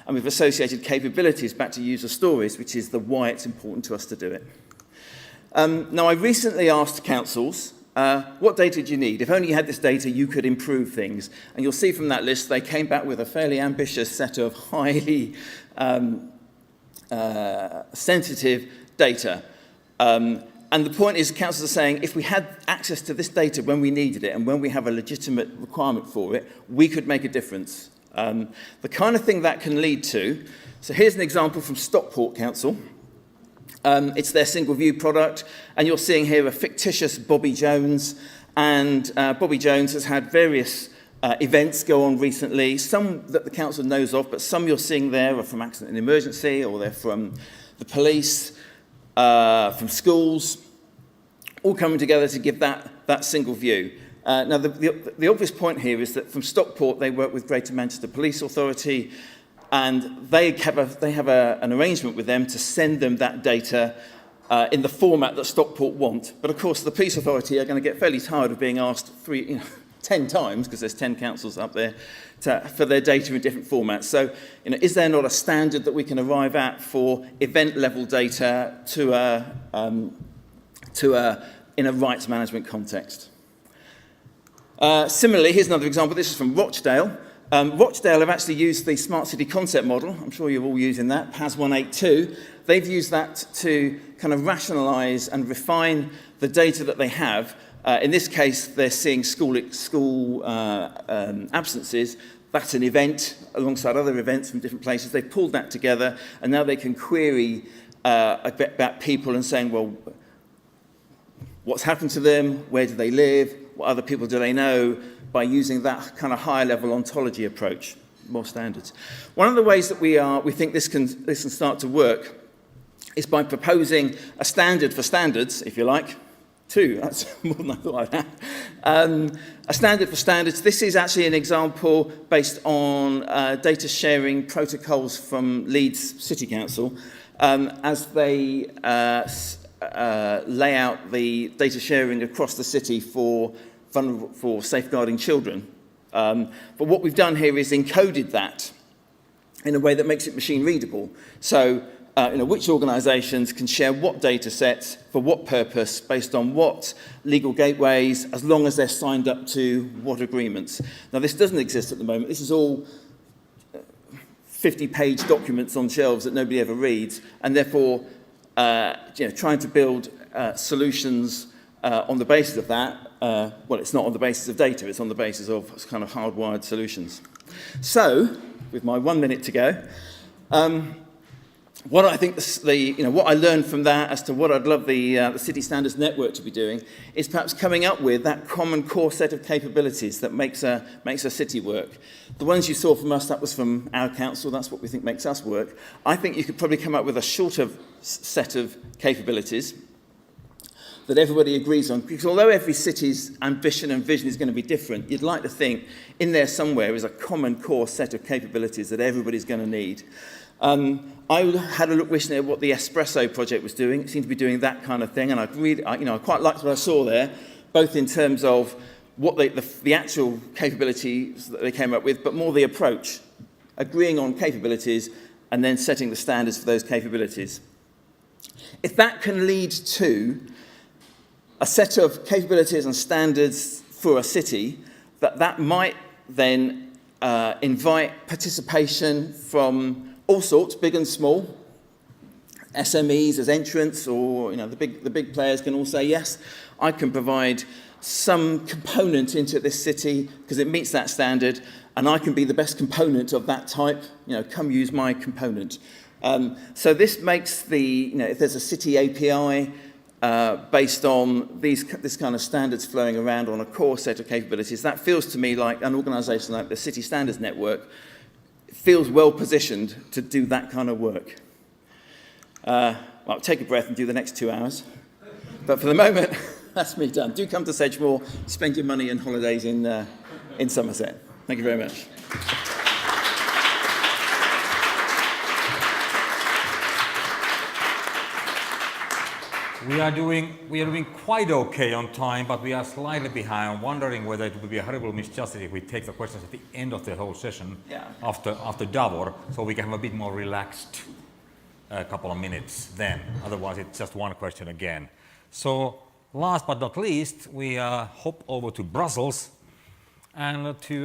and we've associated capabilities back to user stories, which is the why it's important to us to do it. Now, I recently asked councils, what data do you need? If only you had this data, you could improve things. And you'll see from that list, they came back with a fairly ambitious set of highly sensitive data. And the point is, councils are saying, if we had access to this data when we needed it, and when we have a legitimate requirement for it, we could make a difference. The kind of thing that can lead to, so here's an example from Stockport Council. It's their single view product, and you're seeing here a fictitious Bobby Jones, and Bobby Jones has had various events go on recently, some that the council knows of, but some you're seeing there are from accident and emergency, or they're from the police, from schools, all coming together to give that single view. Now, the obvious point here is that from Stockport, they work with Greater Manchester Police Authority, and they have an arrangement with them to send them that data in the format that Stockport want. But of course, the police authority are going to get fairly tired of being asked 10 times, because there's 10 councils up there, for their data in different formats. So, is there not a standard that we can arrive at for event-level data in a rights management context? Similarly, here's another example. This is from Rochdale. Rochdale have actually used the Smart City Concept Model. I'm sure you're all using that, PAS 182. They've used that to kind of rationalise and refine the data that they have. In this case, they're seeing school absences. That's an event alongside other events from different places. They've pulled that together, and now they can query a bit about people and saying, well, what's happened to them? Where do they live? What other people do they know? By using that kind of higher level ontology approach, more standards. One of the ways that we think this can start to work is by proposing a standard for standards, if you like. 2, that's more than I thought I'd have. A standard for standards. This is actually an example based on data sharing protocols from Leeds City Council as they lay out the data sharing across the city for safeguarding children. But what we've done here is encoded that in a way that makes it machine readable. So, which organisations can share what data sets for what purpose, based on what legal gateways, as long as they're signed up to what agreements. Now, this doesn't exist at the moment. This is all 50-page documents on shelves that nobody ever reads, and therefore, trying to build solutions on the basis of that, well, it's not on the basis of data, it's on the basis of kind of hardwired solutions. So, with my 1 minute to go, what I think what I learned from that as to what I'd love the City Standards Network to be doing is perhaps coming up with that common core set of capabilities that makes a city work. The ones you saw from us, that was from our council, that's what we think makes us work. I think you could probably come up with a shorter set of capabilities that everybody agrees on, because although every city's ambition and vision is going to be different, you'd like to think in there somewhere is a common core set of capabilities that everybody's going to need. I had a look recently at what the Espresso project was doing. It seemed to be doing that kind of thing, and I quite liked what I saw there, both in terms of what the actual capabilities that they came up with, but more the approach, agreeing on capabilities and then setting the standards for those capabilities. If that can lead to a set of capabilities and standards for a city, that might then invite participation from all sorts, big and small. SMEs as entrants, or the big players can all say, yes, I can provide some component into this city because it meets that standard, and I can be the best component of that type. Come use my component. So this makes if there's a city API based on this kind of standards flowing around on a core set of capabilities, that feels to me like an organisation like the City Standards Network feels well positioned to do that kind of work. Well, take a breath and do the next 2 hours. But for the moment, that's me done. Do come to Sedgemoor, spend your money and holidays in Somerset. Thank you very much. We are doing quite okay on time, but we are slightly behind. I'm wondering whether it would be a horrible misjustice if we take the questions at the end of the whole session after Davor, so we can have a bit more relaxed couple of minutes then. Otherwise, it's just one question again. So, last but not least, we hop over to Brussels and to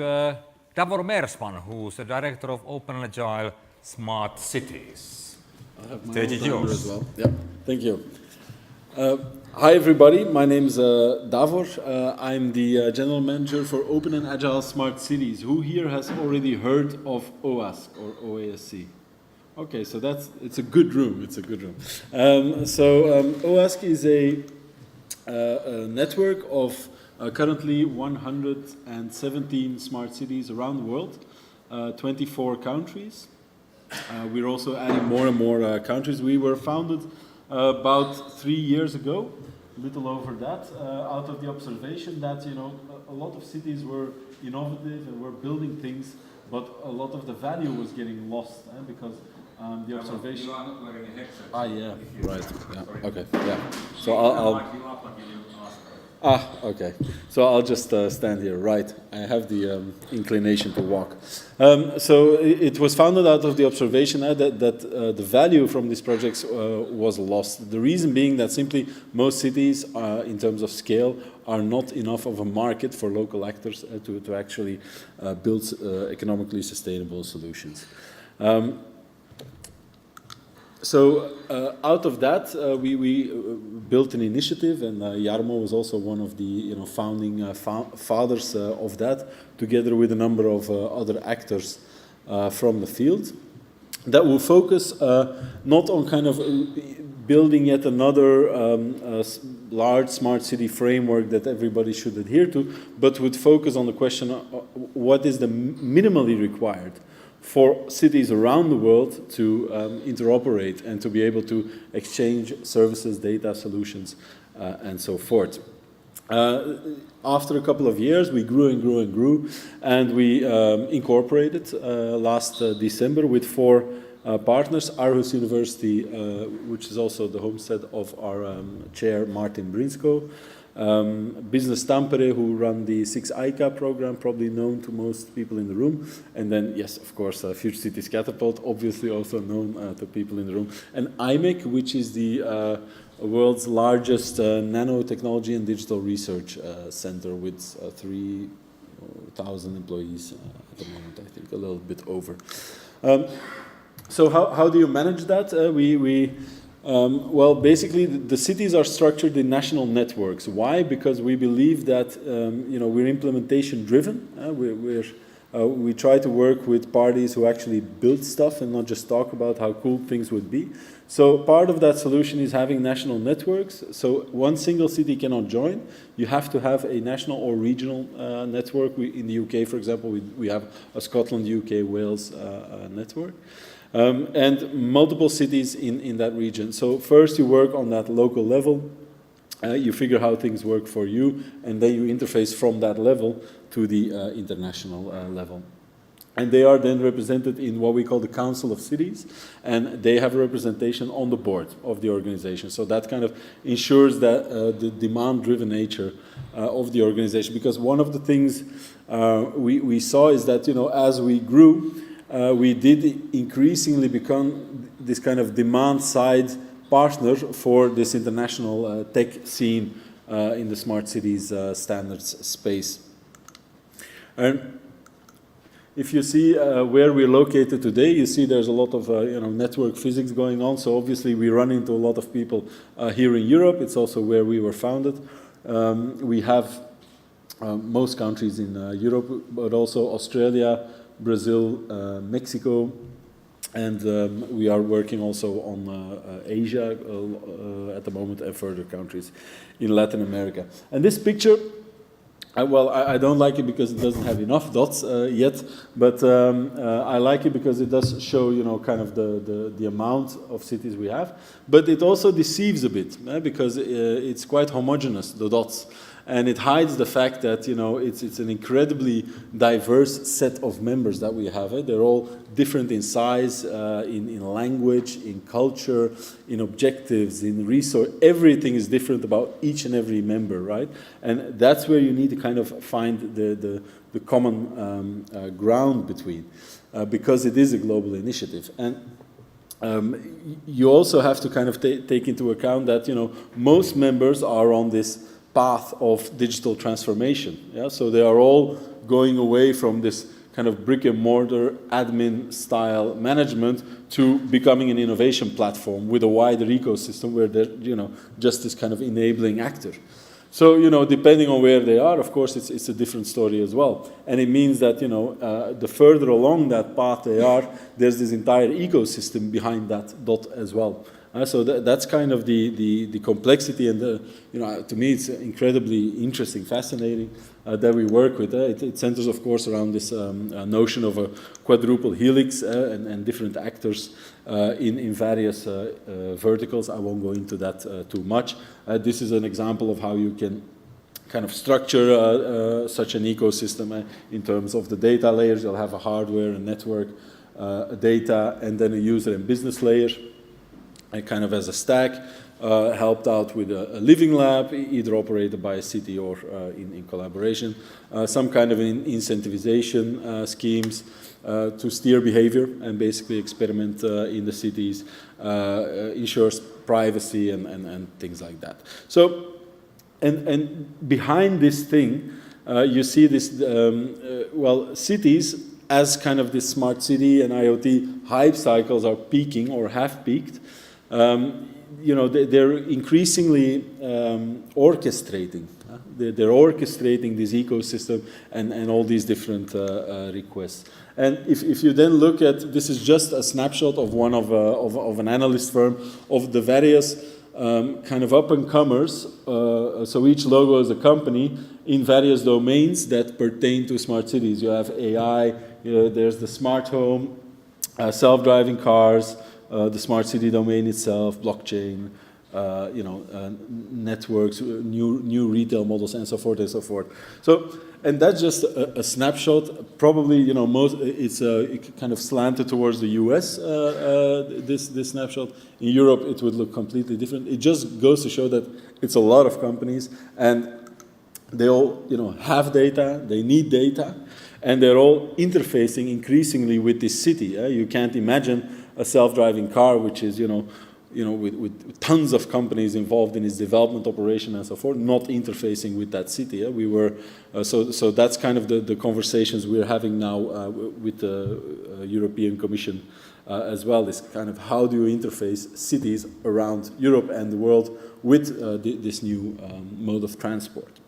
Davor Meersman, who's the director of Open and Agile Smart Cities. I have my Stage is yours. as well. Yeah, thank you. Hi everybody, my name is Davor. I'm the General Manager for Open and Agile Smart Cities. Who here has already heard of OASC or OASC? Okay, so it's a good room. It's a good room. OASC is a network of currently 117 smart cities around the world, 24 countries. We're also adding more and more countries. We were founded about 3 years ago, a little over that, out of the observation that a lot of cities were innovative and were building things, but a lot of the value was getting lost because the observation. You are not wearing a headset. Yeah, right. Yeah. Okay. Yeah. So I'll okay. So I'll just stand here. Right. I have the inclination to walk. So it was founded out of the observation that the value from these projects was lost. The reason being that simply most cities, in terms of scale, are not enough of a market for local actors to actually build economically sustainable solutions. So out of that, we built an initiative, and Jarmo was also one of the founding fathers of that, together with a number of other actors from the field, that will focus not on kind of building yet another large smart city framework that everybody should adhere to, but would focus on the question of what is the minimally required for cities around the world to interoperate and to be able to exchange services, data, solutions, and so forth. After a couple of years, we grew and grew and grew, and we incorporated last December with 4 partners, Aarhus University, which is also the homestead of our chair, Martin Brinsko, Business Tampere, who run the 6ICA program, probably known to most people in the room. And then, yes, of course, Future Cities Catapult, obviously also known to people in the room. And IMEC, which is the world's largest nanotechnology and digital research center with 3,000 employees at the moment, I think, a little bit over. So how do you manage that? Well, basically, the cities are structured in national networks. Why? Because we believe that we're implementation driven. We try to work with parties who actually build stuff and not just talk about how cool things would be. So part of that solution is having national networks. So one single city cannot join. You have to have a national or regional network. In the UK, for example, we have a Scotland, UK, Wales network. And multiple cities in that region. So first you work on that local level, you figure how things work for you, and then you interface from that level to the international level. And they are then represented in what we call the Council of Cities, and they have a representation on the board of the organization. So that kind of ensures that the demand-driven nature of the organization. Because one of the things we saw is that, as we grew, we did increasingly become this kind of demand-side partner for this international tech scene in the smart cities standards space. And if you see where we're located today, you see there's a lot of network physics going on. So obviously we run into a lot of people here in Europe. It's also where we were founded. We have most countries in Europe, but also Australia, Brazil, Mexico, and we are working also on Asia at the moment, and further countries in Latin America. And this picture, I don't like it because it doesn't have enough dots yet, but I like it because it does show, kind of the amount of cities we have. But it also deceives a bit, because it's quite homogeneous, the dots. And it hides the fact that, it's an incredibly diverse set of members that we have. They're all different in size, in language, in culture, in objectives, in resource. Everything is different about each and every member, right? And that's where you need to kind of find the common ground between, because it is a global initiative. And you also have to kind of take into account that, most members are on this path of digital transformation. Yeah? So they are all going away from this kind of brick and mortar admin style management to becoming an innovation platform with a wider ecosystem where they're, just this kind of enabling actor. So, depending on where they are, of course, it's a different story as well. And it means that, the further along that path they are, there's this entire ecosystem behind that dot as well. So that's kind of the complexity, and to me it's incredibly interesting, fascinating that we work with. It centers, of course, around this notion of a quadruple helix and different actors in various verticals. I won't go into that too much. This is an example of how you can kind of structure such an ecosystem in terms of the data layers. You'll have a hardware, a network, a data, and then a user and business layer. Kind of as a stack, helped out with a living lab, either operated by a city or in collaboration. Some kind of incentivization schemes to steer behavior and basically experiment in the cities, ensures privacy and things like that. So, and behind this thing, you see this, cities as kind of this smart city and IoT hype cycles are peaking or have peaked. They're increasingly orchestrating. They're orchestrating this ecosystem and all these different requests. And if you then look at, this is just a snapshot of one of an analyst firm of the various kind of up-and-comers. So each logo is a company in various domains that pertain to smart cities. You have AI, there's the smart home, self-driving cars, the smart city domain itself, blockchain, networks, new retail models, and so forth and so forth. So, and that's just a snapshot. Probably, it's kind of slanted towards the US. This snapshot in Europe, it would look completely different. It just goes to show that it's a lot of companies, and they all, have data. They need data, and they're all interfacing increasingly with this city. You can't imagine a self-driving car, which is, with tons of companies involved in its development operation and so forth, not interfacing with that city. We were, so that's kind of the conversations we're having now with the European Commission as well, is kind of how do you interface cities around Europe and the world with this new mode of transport.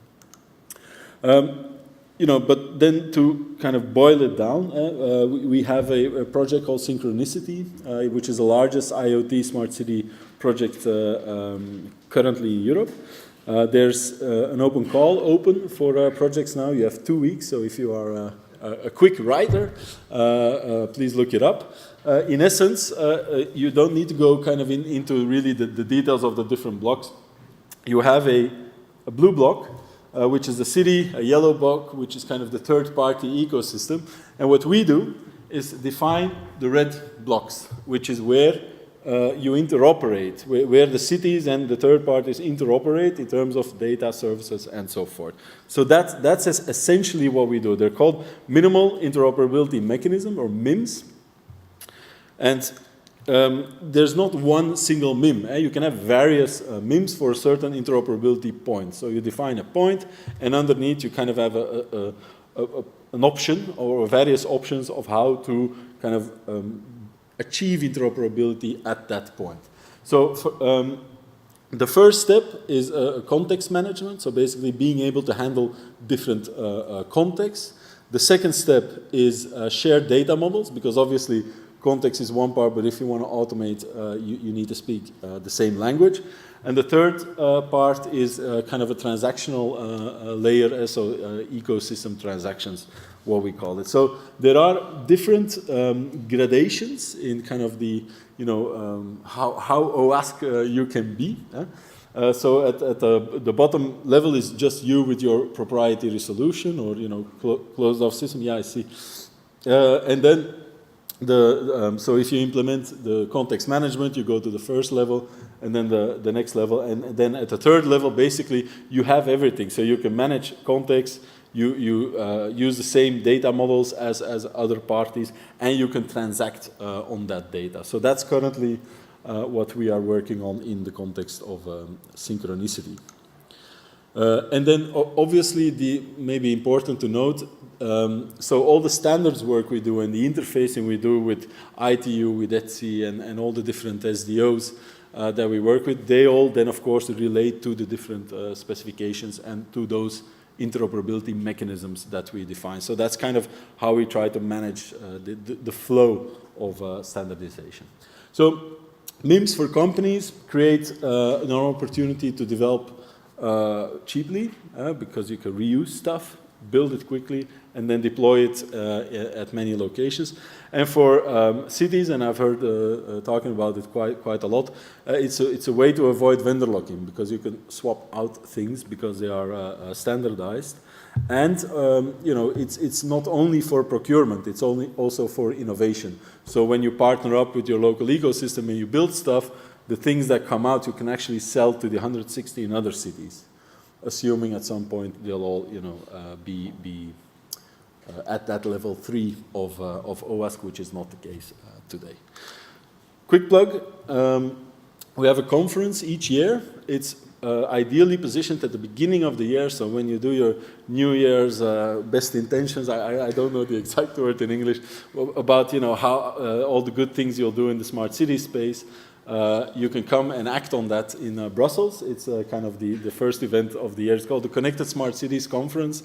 But then to kind of boil it down, we have a project called Synchronicity, which is the largest IoT smart city project currently in Europe. There's an open call open for projects now. You have 2 weeks, so if you are a quick writer, please look it up. In essence, you don't need to go kind of into really the details of the different blocks. You have a blue block, which is the city, a yellow block, which is kind of the third-party ecosystem. And what we do is define the red blocks, which is where you interoperate, where the cities and the third parties interoperate in terms of data, services, and so forth. So that's essentially what we do. They're called Minimal Interoperability Mechanism, or MIMs. And there's not one single MIM. You can have various MIMs for a certain interoperability point. So you define a point, and underneath you kind of have a an option or various options of how to kind of achieve interoperability at that point. So the first step is context management, so basically being able to handle different contexts. The second step is shared data models, because obviously context is one part, but if you want to automate, you need to speak the same language. And the third part is kind of a transactional layer, so ecosystem transactions, what we call it. So there are different gradations in kind of the, how OWASP you can be. So at the bottom level is just you with your proprietary solution or closed off system. Yeah, I see. And then so if you implement the context management, you go to the first level, and then the next level, and then at the third level, basically you have everything. So you can manage context. You use the same data models as other parties, and you can transact on that data. So that's currently what we are working on in the context of synchronicity. And then obviously, maybe important to note, so all the standards work we do and the interfacing we do with ITU, with ETSI, and all the different SDOs that we work with, they all then of course relate to the different specifications and to those interoperability mechanisms that we define. So that's kind of how we try to manage the flow of standardization. So MIMS for companies create an opportunity to develop cheaply, because you can reuse stuff, build it quickly, and then deploy it at many locations. And for cities, and I've heard talking about it quite a lot, it's a way to avoid vendor locking, because you can swap out things because they are standardized. And it's not only for procurement, it's also for innovation. So when you partner up with your local ecosystem and you build stuff, the things that come out you can actually sell to the 160 in other cities, assuming at some point they'll all be at that level 3 of OWASP, which is not the case today. Quick plug, we have a conference each year. It's ideally positioned at the beginning of the year, so when you do your New Year's best intentions, I don't know the exact word in English, about how all the good things you'll do in the smart city space. You can come and act on that in Brussels. It's kind of the first event of the year. It's called the Connected Smart Cities Conference.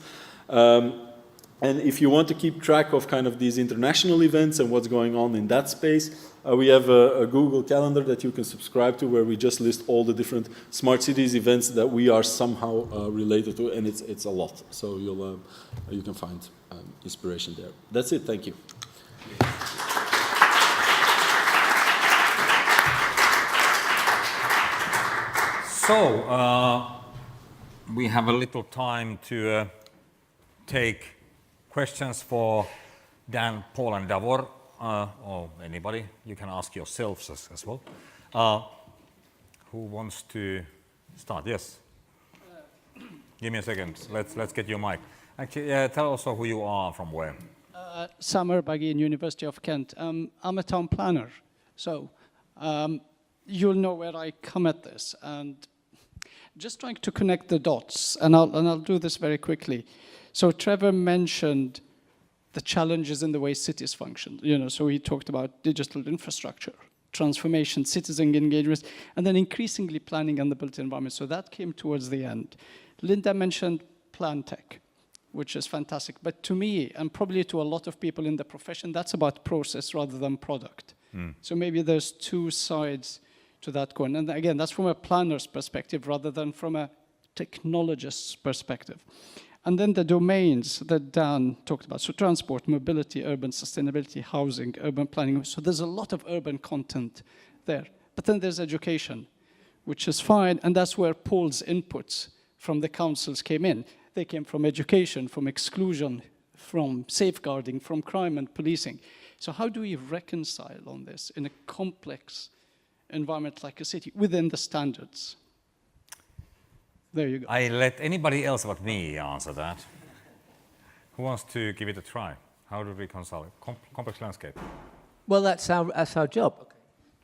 And if you want to keep track of kind of these international events and what's going on in that space, we have a Google Calendar that you can subscribe to, where we just list all the different smart cities events that we are somehow related to, and it's a lot. So you can find inspiration there. That's it. Thank you. So, we have a little time to take questions for Dan, Paul, and Davor, or anybody. You can ask yourselves as well. Who wants to start? Yes. Give me a second. Let's get your mic. Actually, tell also who you are, from where. Samar Bagin, University of Kent. I'm a town planner, so you'll know where I come at this, and just trying to connect the dots, and I'll do this very quickly. So Trevor mentioned the challenges in the way cities function. So he talked about digital infrastructure, transformation, citizen engagement, and then increasingly planning and the built environment. So that came towards the end. Linda mentioned plan tech, which is fantastic. But to me, and probably to a lot of people in the profession, that's about process rather than product. So maybe there's two sides to that coin. And again, that's from a planner's perspective rather than from a technologist's perspective. And then the domains that Dan talked about, so transport, mobility, urban sustainability, housing, urban planning. So there's a lot of urban content there. But then there's education, which is fine, and that's where Paul's inputs from the councils came in. They came from education, from exclusion, from safeguarding, from crime and policing. So how do we reconcile on this in a complex environment like a city within the standards? There you go. I let anybody else but me answer that. Who wants to give it a try? How do we reconcile it? Complex landscape. Well, that's our job. Okay.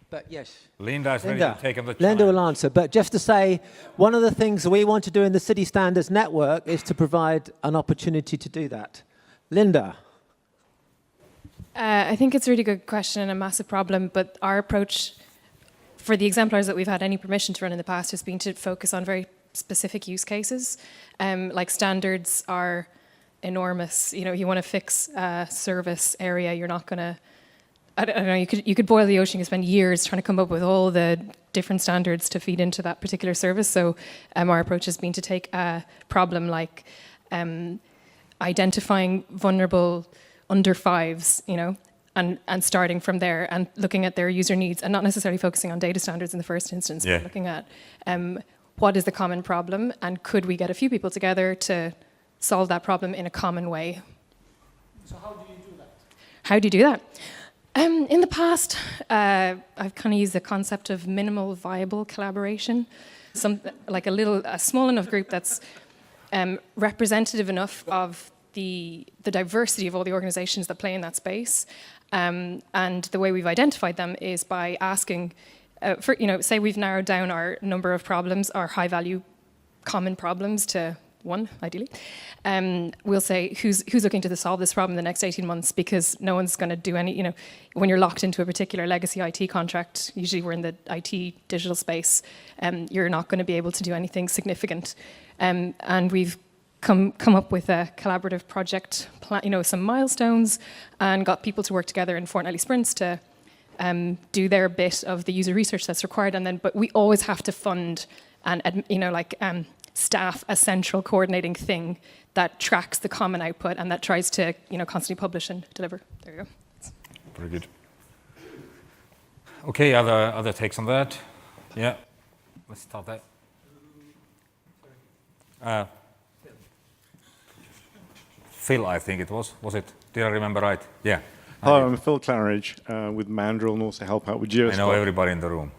But yes. Linda is ready to take up the challenge. Linda will answer. But just to say, one of the things we want to do in the City Standards Network is to provide an opportunity to do that. Linda. I think it's a really good question and a massive problem, but our approach for the exemplars that we've had any permission to run in the past has been to focus on very specific use cases. Like standards are enormous. You know, you want to fix a service area, you're not going to, I don't know, you could boil the ocean, you could spend years trying to come up with all the different standards to feed into that particular service. So our approach has been to take a problem like identifying vulnerable under fives, you know, and starting from there and looking at their user needs and not necessarily focusing on data standards in the first instance, but looking at what is the common problem and could we get a few people together to solve that problem in a common way. So how do you do that? How do you do that? In the past, I've kind of used the concept of minimal viable collaboration. Like a small enough group that's representative enough of the diversity of all the organizations that play in that space. And the way we've identified them is by asking, say we've narrowed down our number of problems, our high value common problems to one, ideally. We'll say, who's looking to solve this problem in the next 18 months, because no one's going to do any, when you're locked into a particular legacy IT contract, usually we're in the IT digital space, you're not going to be able to do anything significant. And we've come up with a collaborative project plan, some milestones, and got people to work together in fortnightly sprints to do their bit of the user research that's required. And then, but we always have to fund and staff a central coordinating thing that tracks the common output and that tries to constantly publish and deliver. There you go. Very good. Okay, other takes on that? Yeah, let's start that. Phil, I think it was. Was it? Did I remember right? Yeah. Hello, I'm Phil Claridge with Mandrill and also help out with GeoSpot. I know everybody in the room.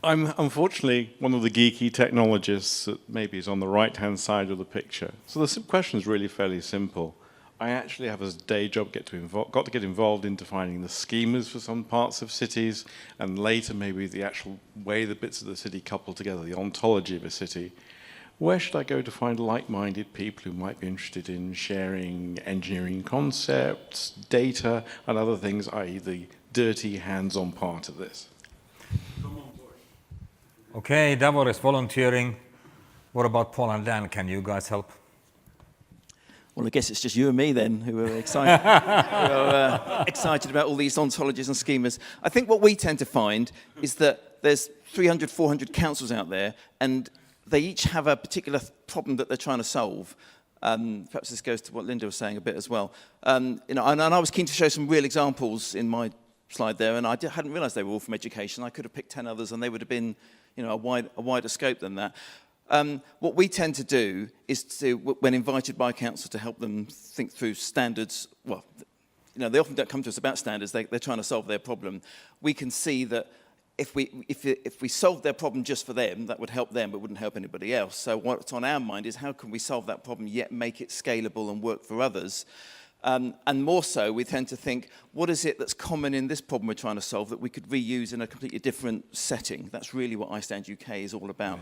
I'm unfortunately one of the geeky technologists that maybe is on the right-hand side of the picture. So the question is really fairly simple. I actually have as a day job got to get involved in defining the schemas for some parts of cities, and later maybe the actual way the bits of the city couple together, the ontology of a city. Where should I go to find like-minded people who might be interested in sharing engineering concepts, data, and other things, i.e. the dirty hands-on part of this? Okay, Davor is volunteering. What about Paul and Dan? Can you guys help? Well, I guess it's just you and me then who are excited, excited about all these ontologies and schemas. I think what we tend to find is that there's 300, 400 councils out there, and they each have a particular problem that they're trying to solve. Perhaps this goes to what Linda was saying a bit as well. And I was keen to show some real examples in my slide there, and I hadn't realised they were all from education. I could have picked 10 others, and they would have been a wider scope than that. What we tend to do is to, when invited by council to help them think through standards, well, they often don't come to us about standards, they're trying to solve their problem. We can see that if we solved their problem just for them, that would help them, but wouldn't help anybody else. So what's on our mind is how can we solve that problem yet make it scalable and work for others? And more so, we tend to think, what is it that's common in this problem we're trying to solve that we could reuse in a completely different setting? That's really what iStand UK is all about.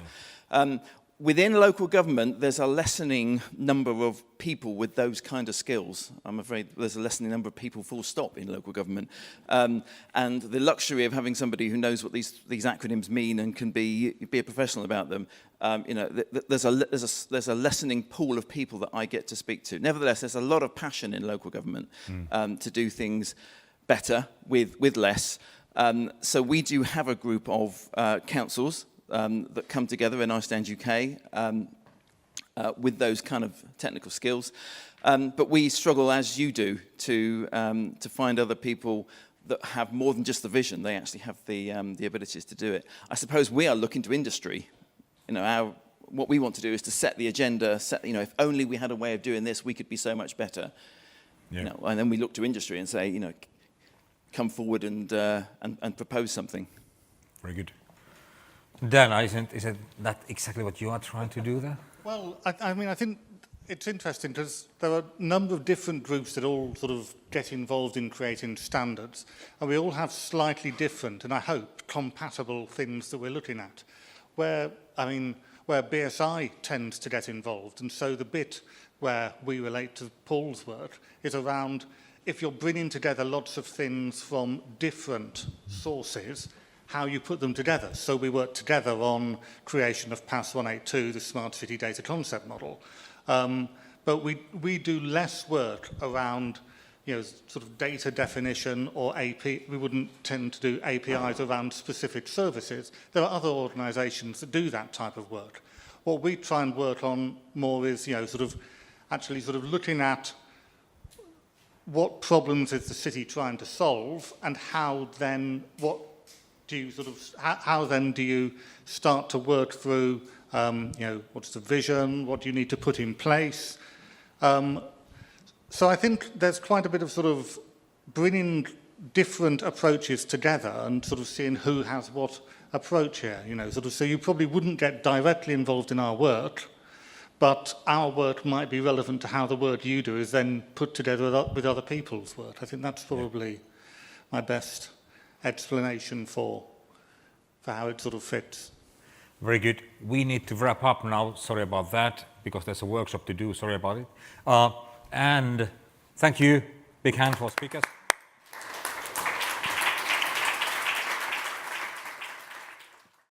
Yeah. Within local government, there's a lessening number of people with those kind of skills. I'm afraid there's a lessening number of people full stop in local government. And the luxury of having somebody who knows what these acronyms mean and can be a professional about them, there's a lessening pool of people that I get to speak to. Nevertheless, there's a lot of passion in local government to do things better with less. So we do have a group of councils that come together in iStand UK with those kind of technical skills. But we struggle, as you do, to find other people that have more than just the vision. They actually have the abilities to do it. I suppose we are looking to industry. What we want to do is to set the agenda, if only we had a way of doing this, we could be so much better. Yeah. And then we look to industry and say, come forward and propose something. Very good. Dan, isn't that exactly what you are trying to do there? Well, I think it's interesting because there are a number of different groups that all sort of get involved in creating standards, and we all have slightly different, and I hope, compatible things that we're looking at. Where BSI tends to get involved, and so the bit where we relate to Paul's work, is around if you're bringing together lots of things from different sources, how you put them together. So we work together on creation of PAS 182, the Smart City Data Concept Model. But we do less work around, you know, sort of data definition or AP. We wouldn't tend to do APIs around specific services. There are other organisations that do that type of work. What we try and work on more is, you know, actually looking at what problems is the city trying to solve, and how then how then do you start to work through, you know, what's the vision, what do you need to put in place. So I think there's quite a bit of sort of bringing different approaches together and sort of seeing who has what approach here, you know, so you probably wouldn't get directly involved in our work, but our work might be relevant to how the work you do is then put together with other people's work. I think that's probably my best explanation for how it sort of fits. Very good. We need to wrap up now. Sorry about that, because there's a workshop to do. Sorry about it. And thank you. Big hand for speakers.